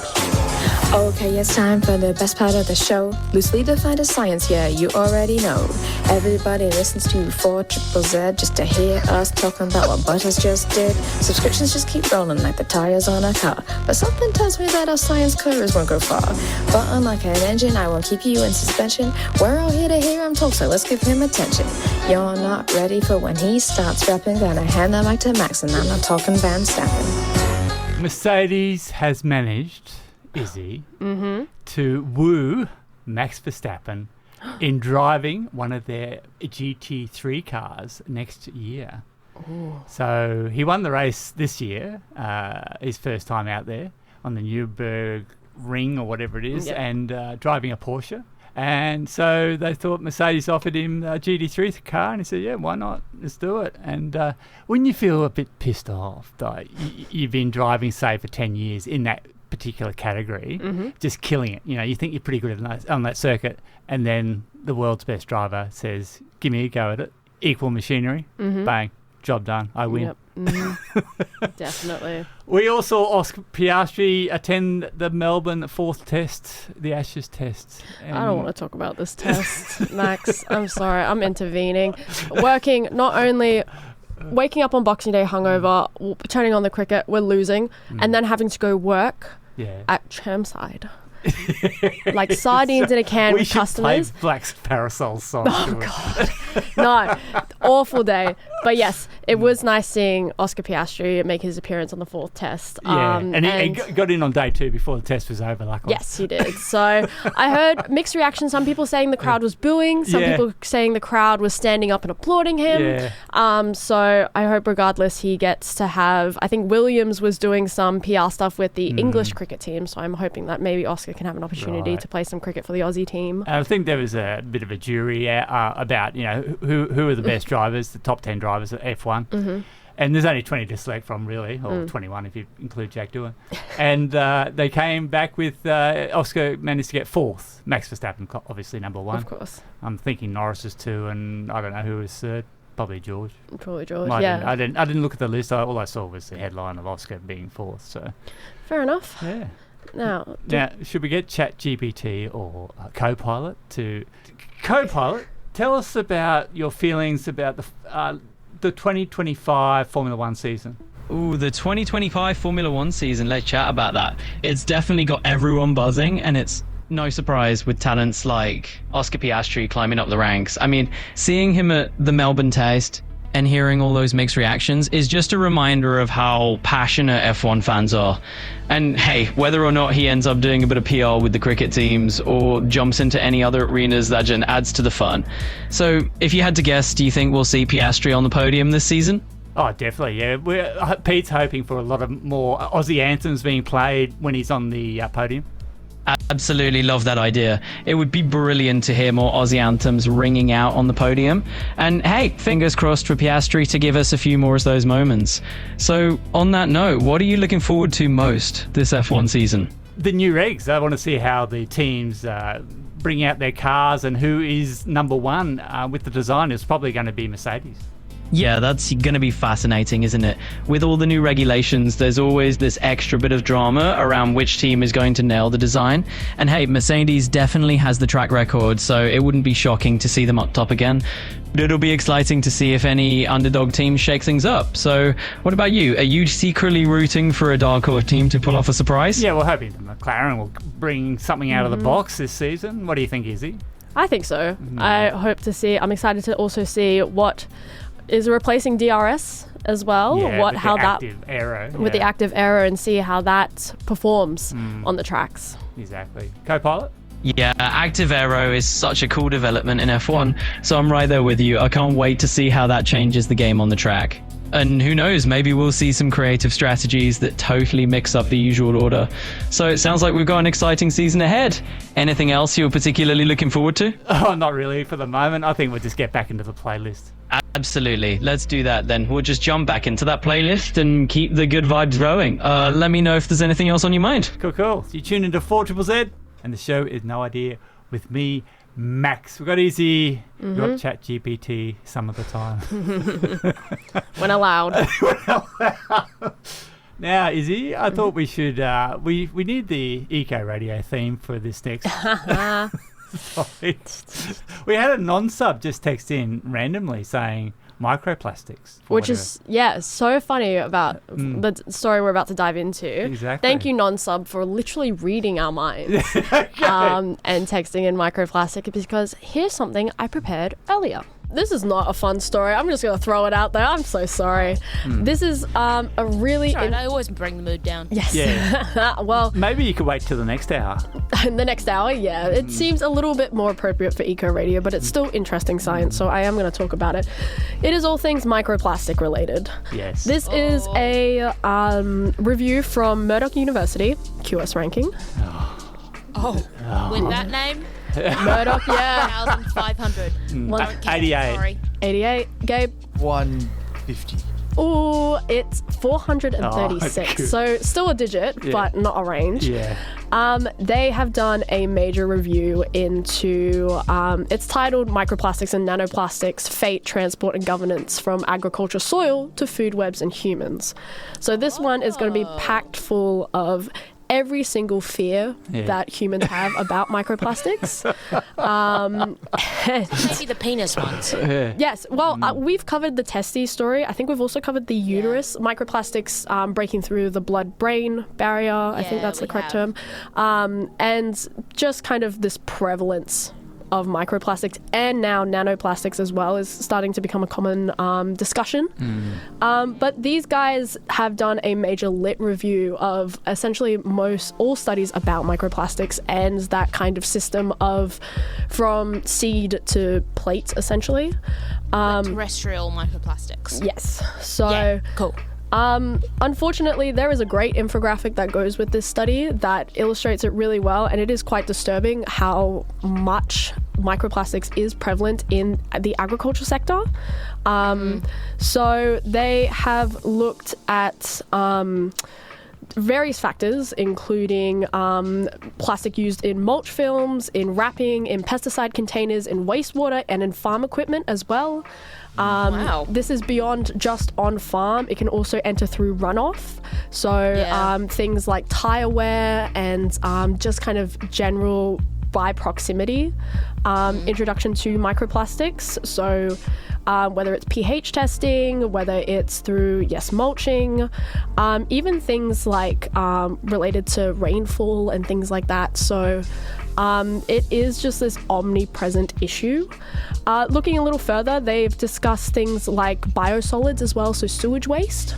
Okay, it's time for the best part of the show. Loosely defined as science, yeah, you already know. Everybody listens to 4ZZZ just to hear us talking about what Butters just did. Subscriptions just keep rolling like the tires on a car. But something tells me that our science curves won't go far. But unlike an engine, I won't keep you in suspension. We're all here to hear him talk, so let's give him attention. You're not ready for when he starts rapping. Gonna hand the mic to Max, and I'm not talking Van Stappen. Mercedes has managed, Issy, to woo Max Verstappen in driving one of their GT3 cars next year. So he won the race this year, his first time out there on the Nürburgring or whatever it is, and driving a Porsche. And so they thought Mercedes offered him a GT3 car, and he said, yeah, why not? Let's do it. And when you feel a bit pissed off, like you've been driving, say, for 10 years in that particular category, just killing it. You know, you think you're pretty good on that circuit, and then the world's best driver says, give me a go at it. Equal machinery, bang, job done, I win. Definitely. We all saw Oscar Piastri attend the Melbourne fourth test, the Ashes test. I don't want to talk about this test, Max. I'm sorry, I'm intervening. Waking up on Boxing Day hungover, turning on the cricket, we're losing, and then having to go work at Chermside. Like sardines in a can with customers. Play Black's Parasol song. Oh God, no, awful day. But yes, it was nice seeing Oscar Piastri make his appearance on the fourth test. And he got in on day 2 before the test was over. Luckily. Yes, he did. So I heard mixed reactions. Some people saying the crowd was booing. Some people saying the crowd was standing up and applauding him. So I hope, regardless, he gets to have. I think Williams was doing some PR stuff with the English cricket team. So I'm hoping that maybe Oscar can have an opportunity to play some cricket for the Aussie team. I think there was a bit of a jury about who are the best drivers, the top 10 drivers at F1. And there's only 20 to select from, really, or 21 if you include Jack Doohan. And they came back with Oscar managed to get 4th. Max Verstappen, obviously, number 1. Of course. I'm thinking Norris is 2, and I don't know who was 3rd. Probably George. Probably George. I didn't look at the list. All I saw was the headline of Oscar being 4th. So fair enough. Yeah. Now, should we get ChatGPT or Copilot to Copilot? Tell us about your feelings about the 2025 Formula One season. Ooh, the 2025 Formula One season. Let's chat about that. It's definitely got everyone buzzing, and it's no surprise with talents like Oscar Piastri climbing up the ranks. I mean, seeing him at the Melbourne test and hearing all those mixed reactions is just a reminder of how passionate F1 fans are. And hey, whether or not he ends up doing a bit of PR with the cricket teams or jumps into any other arenas, that just adds to the fun. So if you had to guess, do you think we'll see Piastri on the podium this season? Oh, definitely, yeah. Pete's hoping for a lot of more Aussie anthems being played when he's on the podium. Absolutely love that idea. It would be brilliant to hear more Aussie anthems ringing out on the podium. And hey, fingers crossed for Piastri to give us a few more of those moments. So on that note, what are you looking forward to most this F1 season? The new regs. I want to see how the teams bring out their cars and who is number 1 with the design. It's probably going to be Mercedes. Yeah, that's going to be fascinating, isn't it? With all the new regulations, there's always this extra bit of drama around which team is going to nail the design. And hey, Mercedes definitely has the track record, so it wouldn't be shocking to see them up top again. But it'll be exciting to see if any underdog teams shake things up. So what about you? Are you secretly rooting for a dark horse team to pull off a surprise? Yeah, we're hoping that McLaren will bring something out of the box this season. What do you think, Issy? I think so. I'm excited to also see what is replacing DRS as well. The active aero, and see how that performs on the tracks. Exactly. Copilot? Yeah, active aero is such a cool development in F1, so I'm right there with you. I can't wait to see how that changes the game on the track. And who knows, maybe we'll see some creative strategies that totally mix up the usual order. So it sounds like we've got an exciting season ahead. Anything else you're particularly looking forward to? Oh, not really for the moment. I think we'll just get back into the playlist. Absolutely. Let's do that then. We'll just jump back into that playlist and keep the good vibes going. Let me know if there's anything else on your mind. Cool. You tune into 4ZZZ, and the show is No Idea with me, Max. We've got Issy, we've got ChatGPT some of the time. When allowed. Now, Issy, I thought we should, we need the Eco Radio theme for this next. We had a non-sub just text in randomly saying microplastics. Which is, so funny about the story we're about to dive into. Exactly. Thank you, non-sub, for literally reading our minds and texting in microplastic, because here's something I prepared earlier. this is not a fun story. I'm just going to throw it out there. I'm so sorry. This is a really... I always bring the mood down. Yes. Yeah. Well... Maybe you could wait till the next hour. In the next hour, yeah. It seems a little bit more appropriate for Eco Radio, but it's still interesting science, so I am going to talk about it. It is all things microplastic related. Yes. This is a review from Murdoch University, QS ranking. With that name? Murdoch, yeah. 1,500. 88. Sorry. 88. Gabe? 150. Oh, it's 436. good. So still a digit, Yeah. but not a range. Yeah. They have done a major review into, it's titled Microplastics and Nanoplastics, Fate, Transport and Governance from Agriculture Soil to Food Webs and Humans. So this one is going to be packed full of every single fear that humans have about microplastics. Maybe the penis ones. Yes, well, we've covered the testes story. I think we've also covered the uterus microplastics breaking through the blood-brain barrier. I think that's the correct term. And just kind of this prevalence of microplastics and now nanoplastics as well is starting to become a common discussion. But these guys have done a major lit review of essentially all studies about microplastics and that kind of system of from seed to plate, essentially. Terrestrial microplastics. Yes. So cool. Unfortunately, there is a great infographic that goes with this study that illustrates it really well, and it is quite disturbing how much microplastics is prevalent in the agriculture sector. So they have looked at various factors, including plastic used in mulch films, in wrapping, in pesticide containers, in wastewater, and in farm equipment as well. Wow. This is beyond just on farm. It can also enter through runoff. So things like tire wear and just kind of general by proximity introduction to microplastics. So whether it's pH testing, whether it's through, mulching, even things like related to rainfall and things like that. So it is just this omnipresent issue. Looking a little further, they've discussed things like biosolids as well, so sewage waste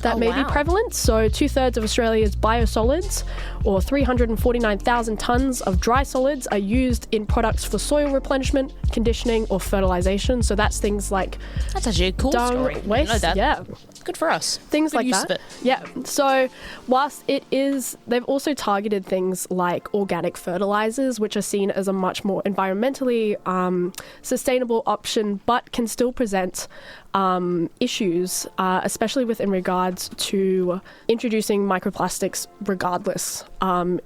that may be prevalent. So 2/3 of Australia's biosolids, or 349,000 tonnes of dry solids, are used in products for soil replenishment, conditioning, or fertilization. So that's things like that's actually a cool dung story. waste. I know that. Yeah, good for us. Things Good like use that. of it. Yeah. So whilst it is, they've also targeted things like organic fertilizers, which are seen as a much more environmentally sustainable option, but can still present issues, especially in regards to introducing microplastics regardless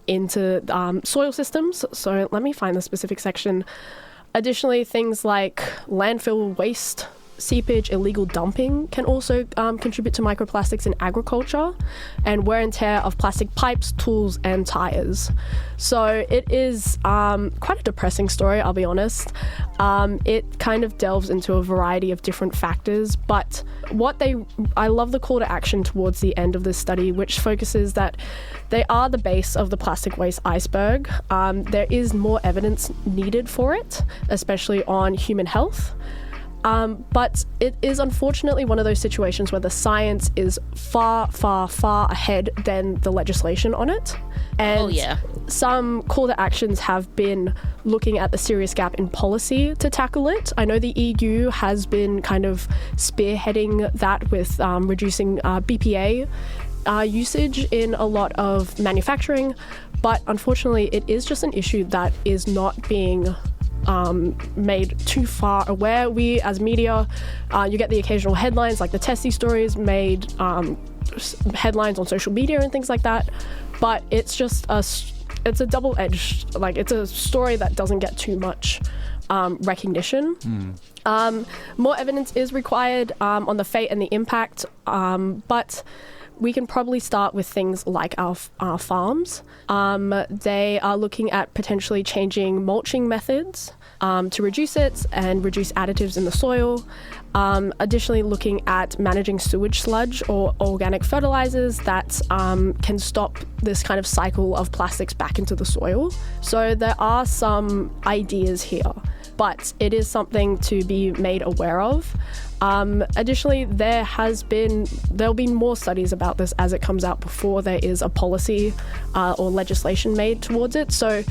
into soil systems. So let me find the specific section. Additionally, things like landfill waste, seepage, illegal dumping can also contribute to microplastics in agriculture, and wear and tear of plastic pipes, tools, and tires. So it is quite a depressing story, I'll be honest. It kind of delves into a variety of different factors, but I love the call to action towards the end of this study, which focuses that they are the base of the plastic waste iceberg. There is more evidence needed for it, especially on human health. But it is unfortunately one of those situations where the science is far, far, far ahead than the legislation on it. And some call to actions have been looking at the serious gap in policy to tackle it. I know the EU has been kind of spearheading that with reducing BPA usage in a lot of manufacturing, but unfortunately it is just an issue that is not being made too far aware. We as media, you get the occasional headlines like the testy stories made headlines on social media and things like that, but it's just it's a double-edged, like it's a story that doesn't get too much recognition. More evidence is required on the fate and the impact, but we can probably start with things like our farms. They are looking at potentially changing mulching methods to reduce it and reduce additives in the soil. Additionally, looking at managing sewage sludge or organic fertilizers that can stop this kind of cycle of plastics back into the soil. So there are some ideas here. but it is something to be made aware of. Additionally, there'll be more studies about this as it comes out before there is a policy or legislation made towards it. So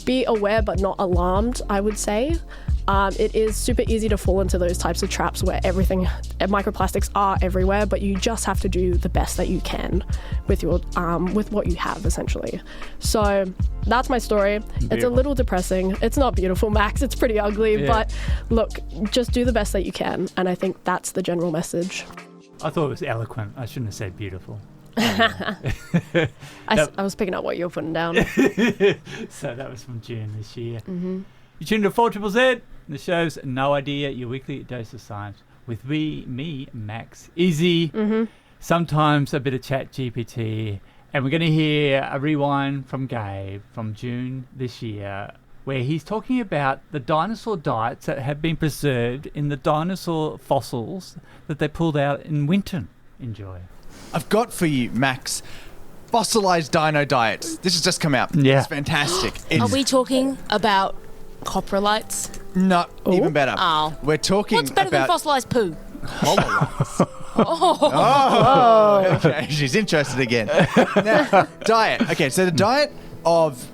be aware but not alarmed, I would say. It is super easy to fall into those types of traps where microplastics are everywhere, but you just have to do the best that you can with your with what you have, essentially. So that's my story. Beautiful. It's a little depressing. It's not beautiful, Max. It's pretty ugly, but look, just do the best that you can, and I think that's the general message. I thought it was eloquent. I shouldn't have said beautiful. I was picking up what you were putting down. So that was from June this year. Mm-hmm. You tuned to 4ZZZ. The show's No Idea, your weekly dose of science with me, Max, Issy, sometimes a bit of Chat GPT, and we're going to hear a rewind from Gabe from June this year, where he's talking about the dinosaur diets that have been preserved in the dinosaur fossils that they pulled out in Winton. Enjoy. I've got for you, Max, fossilized dino diets. This has just come out. Yeah. It's fantastic. Are we talking about coprolites? No, even better. Oh. We're talking What's better than about fossilized poo? hololites. Oh, okay. She's interested again. Now, diet. Okay, so the diet of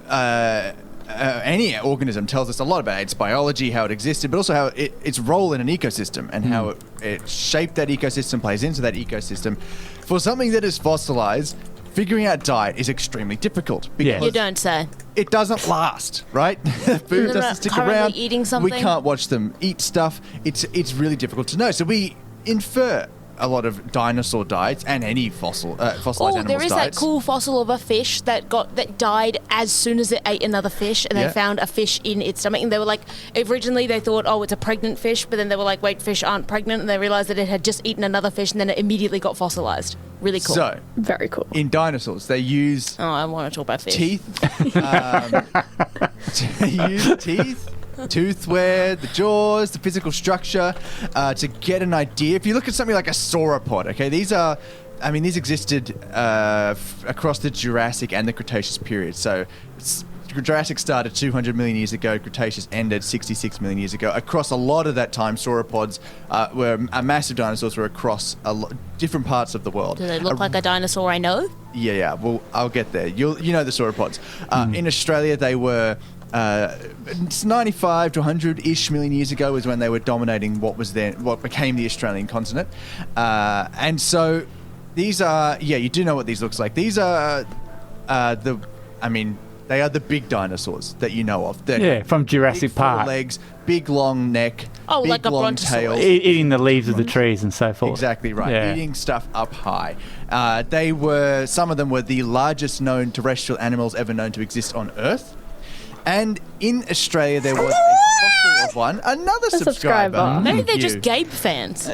any organism tells us a lot about its biology, how it existed, but also how its role in an ecosystem and how it shaped that ecosystem, plays into that ecosystem. For something that is fossilized, figuring out diet is extremely difficult because You don't say. it doesn't last, right? Food doesn't stick currently around. eating something? We can't watch them eat stuff. It's really difficult to know. So we infer a lot of dinosaur diets and any fossilized animals there is diets. that cool fossil of a fish that died as soon as it ate another fish, and they found a fish in its stomach, and they were like, originally they thought, it's a pregnant fish, but then they were like, wait, fish aren't pregnant, and they realized that it had just eaten another fish, and then it immediately got fossilized. Really cool. So, very cool. In dinosaurs, they use I want to talk about fish. Teeth. They use teeth, tooth wear, the jaws, the physical structure to get an idea. If you look at something like a sauropod, okay, these existed across the Jurassic and the Cretaceous period. So Jurassic started 200 million years ago, Cretaceous ended 66 million years ago. Across a lot of that time, sauropods massive dinosaurs were across different parts of the world. Do they look like a dinosaur I know? Yeah. Well, I'll get there. You know the sauropods. In Australia, they were 95 to 100-ish million years ago was when they were dominating what became the Australian continent. And so these are, you do know what these looks like. These are they are the big dinosaurs that you know of. From Jurassic Park. Legs, big long neck, big like a long brontosaurus. tail. Eating the leaves of the trees and so forth. Exactly right. Yeah. Eating stuff up high. Some of them were the largest known terrestrial animals ever known to exist on Earth. And in Australia, there was a fossil of one. Another subscriber. Maybe they're just Gabe fans.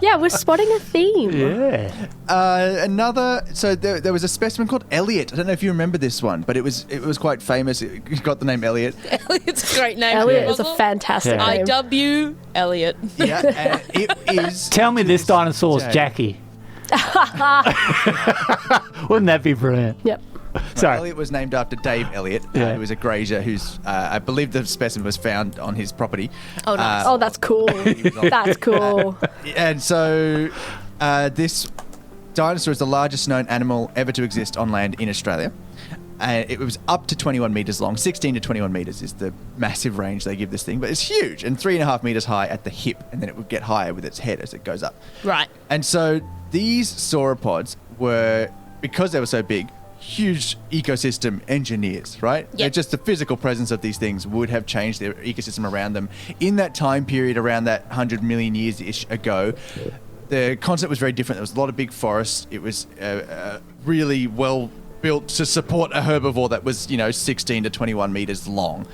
Yeah, we're spotting a theme. Yeah. So there was a specimen called Elliot. I don't know if you remember this one, but it was quite famous. It got the name Elliot. Elliot's a great name. Elliot is a fantastic name. IW Elliot. Yeah, and it is. Tell me this dinosaur's Jackie. Wouldn't that be brilliant? Yep. Sorry. Elliot was named after Dave Elliot, who was a grazier whose, I believe the specimen was found on his property. Oh, nice. That's cool. That's cool. And so this dinosaur is the largest known animal ever to exist on land in Australia. It was up to 21 metres long. 16 to 21 metres is the massive range they give this thing. But it's huge and 3.5 metres high at the hip. And then it would get higher with its head as it goes up. Right. And so these sauropods were, because they were so big, huge ecosystem engineers, right? Yep. Just the physical presence of these things would have changed their ecosystem around them. In that time period, around that 100 million years-ish ago, the concept was very different. There was a lot of big forests. It was really well built to support a herbivore that was, 16 to 21 meters long.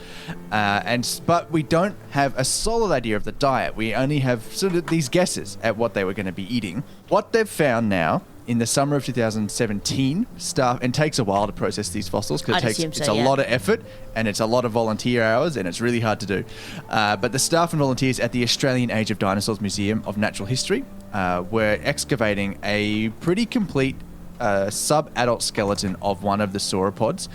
But we don't have a solid idea of the diet. We only have sort of these guesses at what they were going to be eating. What they've found now, in the summer of 2017, and takes a while to process these fossils because it's a lot of effort and it's a lot of volunteer hours and it's really hard to do. But the staff and volunteers at the Australian Age of Dinosaurs Museum of Natural History were excavating a pretty complete sub-adult skeleton of one of the sauropods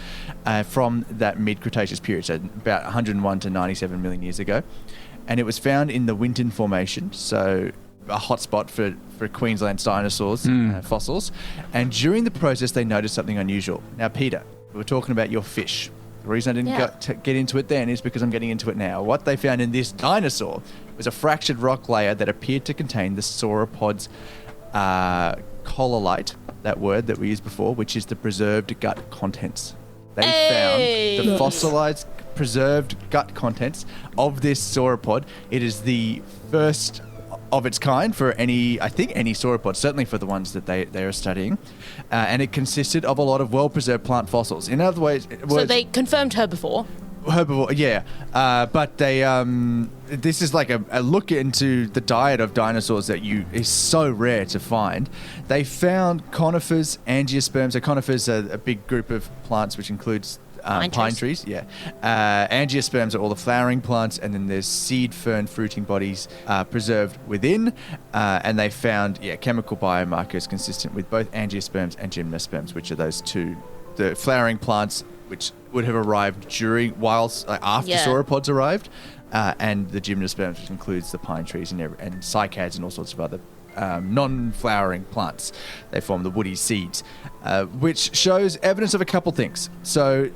from that mid-Cretaceous period, so about 101 to 97 million years ago. And it was found in the Winton Formation, so a hotspot for Queensland's dinosaurs fossils. And during the process, they noticed something unusual. Now, Peter, we were talking about your fish. The reason I didn't get into it then is because I'm getting into it now. What they found in this dinosaur was a fractured rock layer that appeared to contain the sauropod's collolyte, that word that we used before, which is the preserved gut contents. They found the fossilized preserved gut contents of this sauropod. It is the first of its kind for any sauropod, certainly for the ones that they are studying. And it consisted of a lot of well-preserved plant fossils. In other words... So they confirmed herbivore. Yeah. But they... this is like a look into the diet of dinosaurs that is so rare to find. They found conifers, angiosperms. So conifers are a big group of plants which includes... pine trees, yeah. Angiosperms are all the flowering plants, and then there's seed fern fruiting bodies preserved within, and they found chemical biomarkers consistent with both angiosperms and gymnosperms, which are those two, the flowering plants which would have arrived after sauropods arrived, and the gymnosperms, which includes the pine trees and cycads and all sorts of other non-flowering plants. They form the woody seeds, which shows evidence of a couple things. So,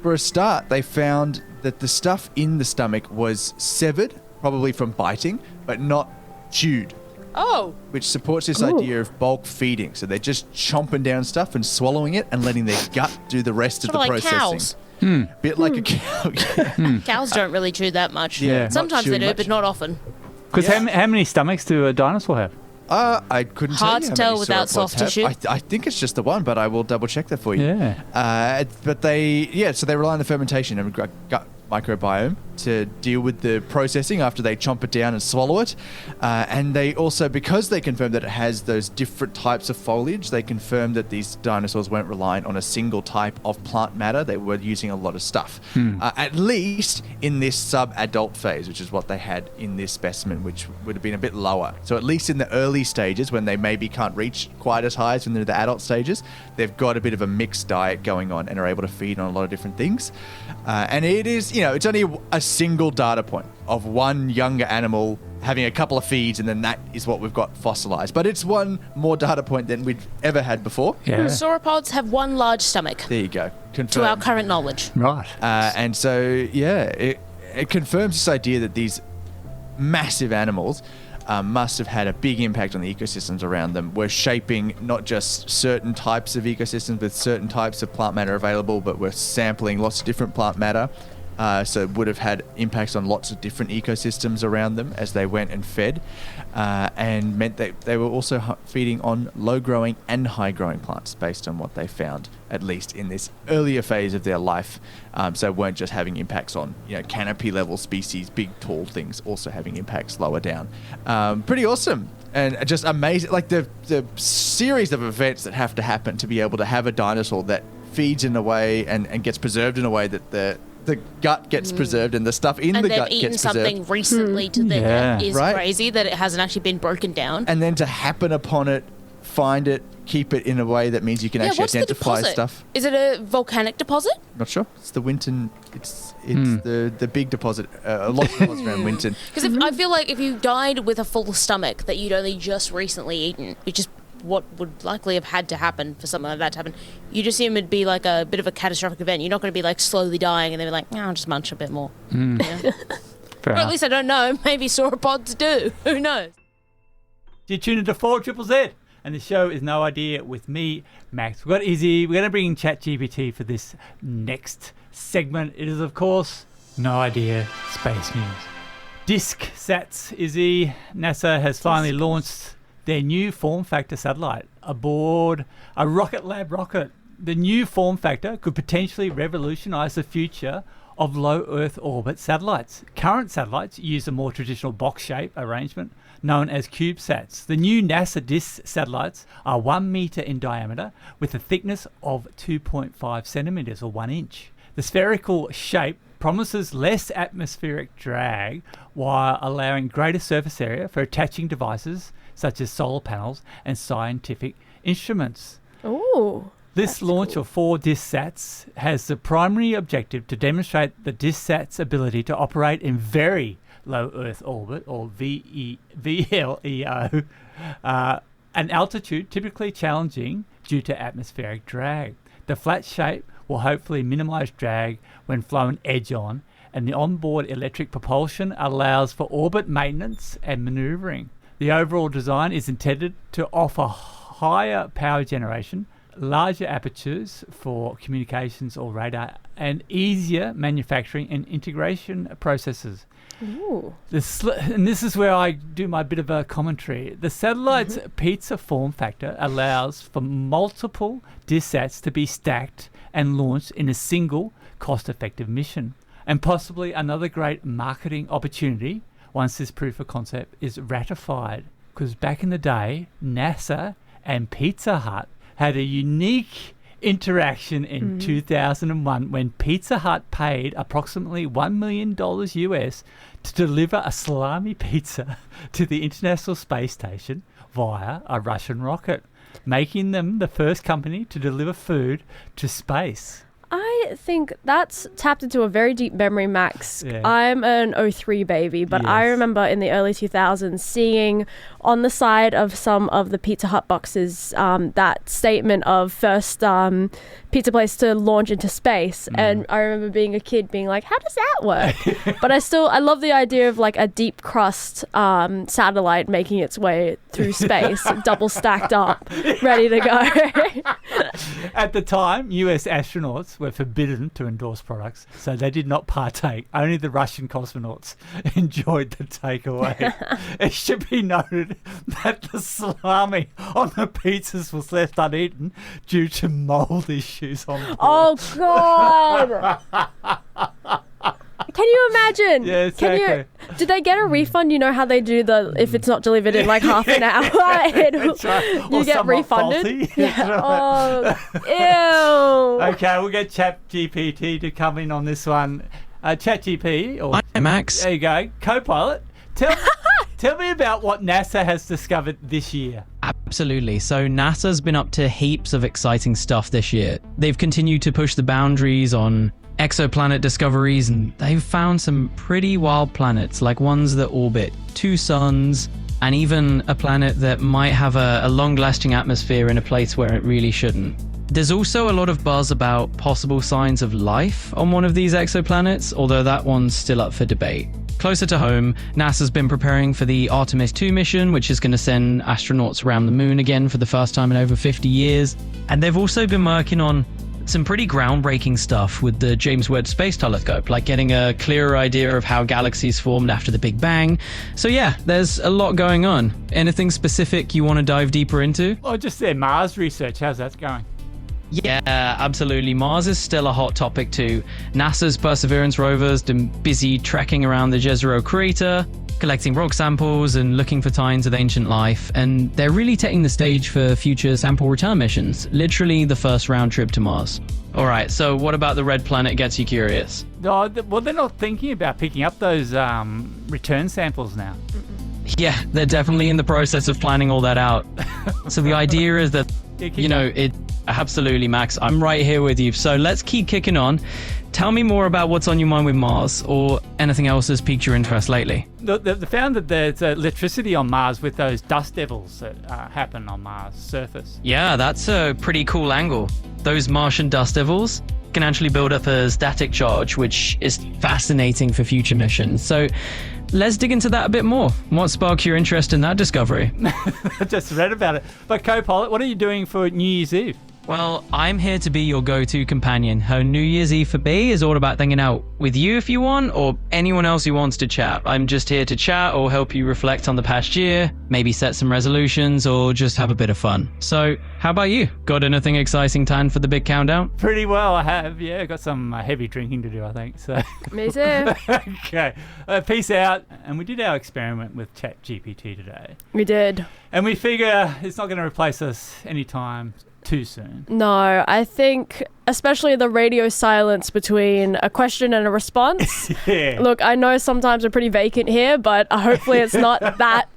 for a start, they found that the stuff in the stomach was severed, probably from biting, but not chewed. Oh. Which supports this idea of bulk feeding. So they're just chomping down stuff and swallowing it and letting their gut do the rest of the processing. Cows. Bit like a cow. Cows don't really chew that much. Yeah. Sometimes they do, but not often. Because how many stomachs do a dinosaur have? I couldn't tell you. Hard to tell without soft tissue. I think it's just the one, but I will double check that for you. Yeah. But so they rely on the fermentation and gut microbiome to deal with the processing after they chomp it down and swallow it. And they also, because they confirmed that it has those different types of foliage, they confirmed that these dinosaurs weren't reliant on a single type of plant matter. They were using a lot of stuff. At least in this sub-adult phase, which is what they had in this specimen, which would have been a bit lower. So at least in the early stages, when they maybe can't reach quite as high as when they're the adult stages, they've got a bit of a mixed diet going on and are able to feed on a lot of different things. And it is, it's only a single data point of one younger animal having a couple of feeds, and then that is what we've got fossilized. But it's one more data point than we'd ever had before. Yeah. Sauropods have one large stomach. There you go. Confirmed. To our current knowledge. Right. And so, it confirms this idea that these massive animals must have had a big impact on the ecosystems around them. We're shaping not just certain types of ecosystems with certain types of plant matter available, but we're sampling lots of different plant matter. So it would have had impacts on lots of different ecosystems around them as they went and fed, and meant that they were also feeding on low-growing and high-growing plants based on what they found, at least in this earlier phase of their life. So weren't just having impacts on canopy-level species, big, tall things, also having impacts lower down. Pretty awesome. And just amazing, like the series of events that have to happen to be able to have a dinosaur that feeds in a way and gets preserved in a way that the gut gets preserved and the stuff in the gut gets preserved. And they've eaten something recently to their gut is crazy, that it hasn't actually been broken down. And then to happen upon it, find it, keep it in a way that means you can actually identify stuff. Is it a volcanic deposit? Not sure. It's the Winton. It's the big deposit. A lot of deposits around Winton. Because I feel like if you died with a full stomach that you'd only just recently eaten, which is what would likely have had to happen for something like that to happen, you'd assume it'd be like a bit of a catastrophic event. You're not going to be like slowly dying and then be like, I'll just munch a bit more. Or at least I don't know. Maybe sauropods do. Who knows? You tune into 4ZZZ, and the show is No Idea with me, Max. We've got Issy. We're going to bring in ChatGPT for this next segment. It is, of course, No Idea Space News. DiskSats, Issy. NASA has finally launched their new form factor satellite aboard a Rocket Lab rocket. The new form factor could potentially revolutionize the future of low Earth orbit satellites. Current satellites use a more traditional box shape arrangement known as CubeSats. The new NASA DISC satellites are 1 meter in diameter with a thickness of 2.5 centimeters or 1 inch. The spherical shape promises less atmospheric drag while allowing greater surface area for attaching devices such as solar panels and scientific instruments. Ooh. This launch of 4 DISSATs has the primary objective to demonstrate the DISSAT's ability to operate in very low Earth orbit, or VLEO, an altitude typically challenging due to atmospheric drag. The flat shape will hopefully minimize drag when flown edge-on, and the onboard electric propulsion allows for orbit maintenance and maneuvering. The overall design is intended to offer higher power generation, larger apertures for communications or radar, and easier manufacturing and integration processes. Ooh. And this is where I do my bit of a commentary. The satellite's pizza form factor allows for multiple DISSATs to be stacked and launched in a single cost-effective mission, and possibly another great marketing opportunity once this proof of concept is ratified. Because back in the day, NASA and Pizza Hut had a unique interaction in 2001 when Pizza Hut paid approximately $1 million US to deliver a salami pizza to the International Space Station via a Russian rocket, making them the first company to deliver food to space. I think that's tapped into a very deep memory, Max. Yeah. I'm an 03 baby, but I remember in the early 2000s seeing on the side of some of the Pizza Hut boxes that statement of first pizza place to launch into space. And I remember being a kid being like, how does that work? But I love the idea of like a deep crust satellite making its way through space, double stacked up, ready to go. At the time, US astronauts were forbidden to endorse products, so they did not partake. Only the Russian cosmonauts enjoyed the takeaway. It should be noted that the salami on the pizzas was left uneaten due to mold issues on board. Oh, God. Can you imagine? Yeah, exactly. Did they get a refund? You know how they do if it's not delivered in like half an hour, That's right. you Or get somewhat refunded. faulty. Yeah. Oh, ew. Okay, we'll get ChatGPT to come in on this one. ChatGPT, or Hi, Max. There you go. Copilot. Tell me about what NASA has discovered this year. Absolutely. So NASA's been up to heaps of exciting stuff this year. They've continued to push the boundaries on exoplanet discoveries, and they've found some pretty wild planets, like ones that orbit 2 suns, and even a planet that might have a long-lasting atmosphere in a place where it really shouldn't. There's also a lot of buzz about possible signs of life on one of these exoplanets, although that one's still up for debate. Closer to home, NASA's been preparing for the Artemis 2 mission, which is going to send astronauts around the moon again for the first time in over 50 years. And they've also been working on some pretty groundbreaking stuff with the James Webb Space Telescope, like getting a clearer idea of how galaxies formed after the Big Bang. So yeah, there's a lot going on. Anything specific you want to dive deeper into? Oh, just their Mars research. How's that going? Yeah, absolutely. Mars is still a hot topic too. NASA's Perseverance rover's been busy trekking around the Jezero crater, collecting rock samples and looking for signs of ancient life, and they're really taking the stage for future sample return missions, literally the first round trip to Mars. All right, so what about the red planet gets you curious? No, well, they're not thinking about picking up those return samples now. Yeah, they're definitely in the process of planning all that out. So the idea is that, absolutely, Max, I'm right here with you. So let's keep kicking on. Tell me more about what's on your mind with Mars, or anything else that's piqued your interest lately. They found that there's electricity on Mars with those dust devils that happen on Mars' surface. Yeah, that's a pretty cool angle. Those Martian dust devils can actually build up a static charge, which is fascinating for future missions. So let's dig into that a bit more. What sparked your interest in that discovery? I just read about it. But Copilot, what are you doing for New Year's Eve? Well, I'm here to be your go-to companion. Her New Year's Eve for me is all about hanging out with you if you want, or anyone else who wants to chat. I'm just here to chat or help you reflect on the past year, maybe set some resolutions, or just have a bit of fun. So, how about you? Got anything exciting planned for the big countdown? Pretty well, I have. Yeah, got some heavy drinking to do, I think. So. Me too. Okay. Peace out. And we did our experiment with ChatGPT today. We did. And we figure it's not going to replace us anytime too soon? No, I think especially the radio silence between a question and a response. Yeah. Look, I know sometimes we're pretty vacant here, but hopefully it's not that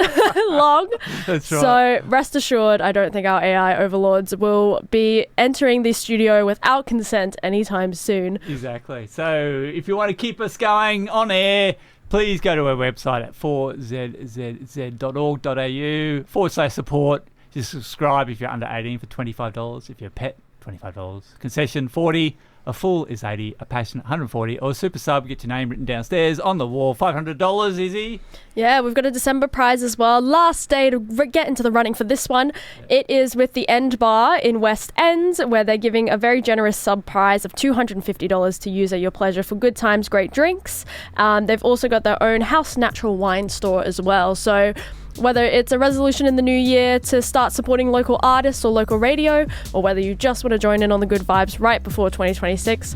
long. That's right. So rest assured, I don't think our AI overlords will be entering the studio without consent anytime soon. Exactly. So if you want to keep us going on air, please go to our website at 4zzz.org.au/support. Just subscribe if you're under 18 for $25. If you're a pet, $25. Concession, $40. A full is $80. A passionate, $140. Or a super sub, get your name written downstairs on the wall, $500, Izzy. Yeah, we've got a December prize as well. Last day to get into the running for this one. It is with the End Bar in West End, where they're giving a very generous sub prize of $250 to use at your pleasure for good times, great drinks. They've also got their own house natural wine store as well. So whether it's a resolution in the new year to start supporting local artists or local radio, or whether you just want to join in on the good vibes right before 2026,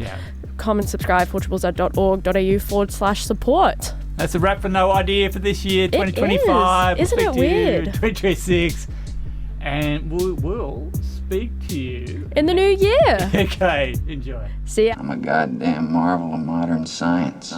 come and subscribe, 4zzz.org.au/support. That's a wrap for No Idea for this year, 2025. It is. Isn't it weird? 2026. And we'll speak to you in the new year. Okay, enjoy. See ya. I'm a goddamn marvel of modern science.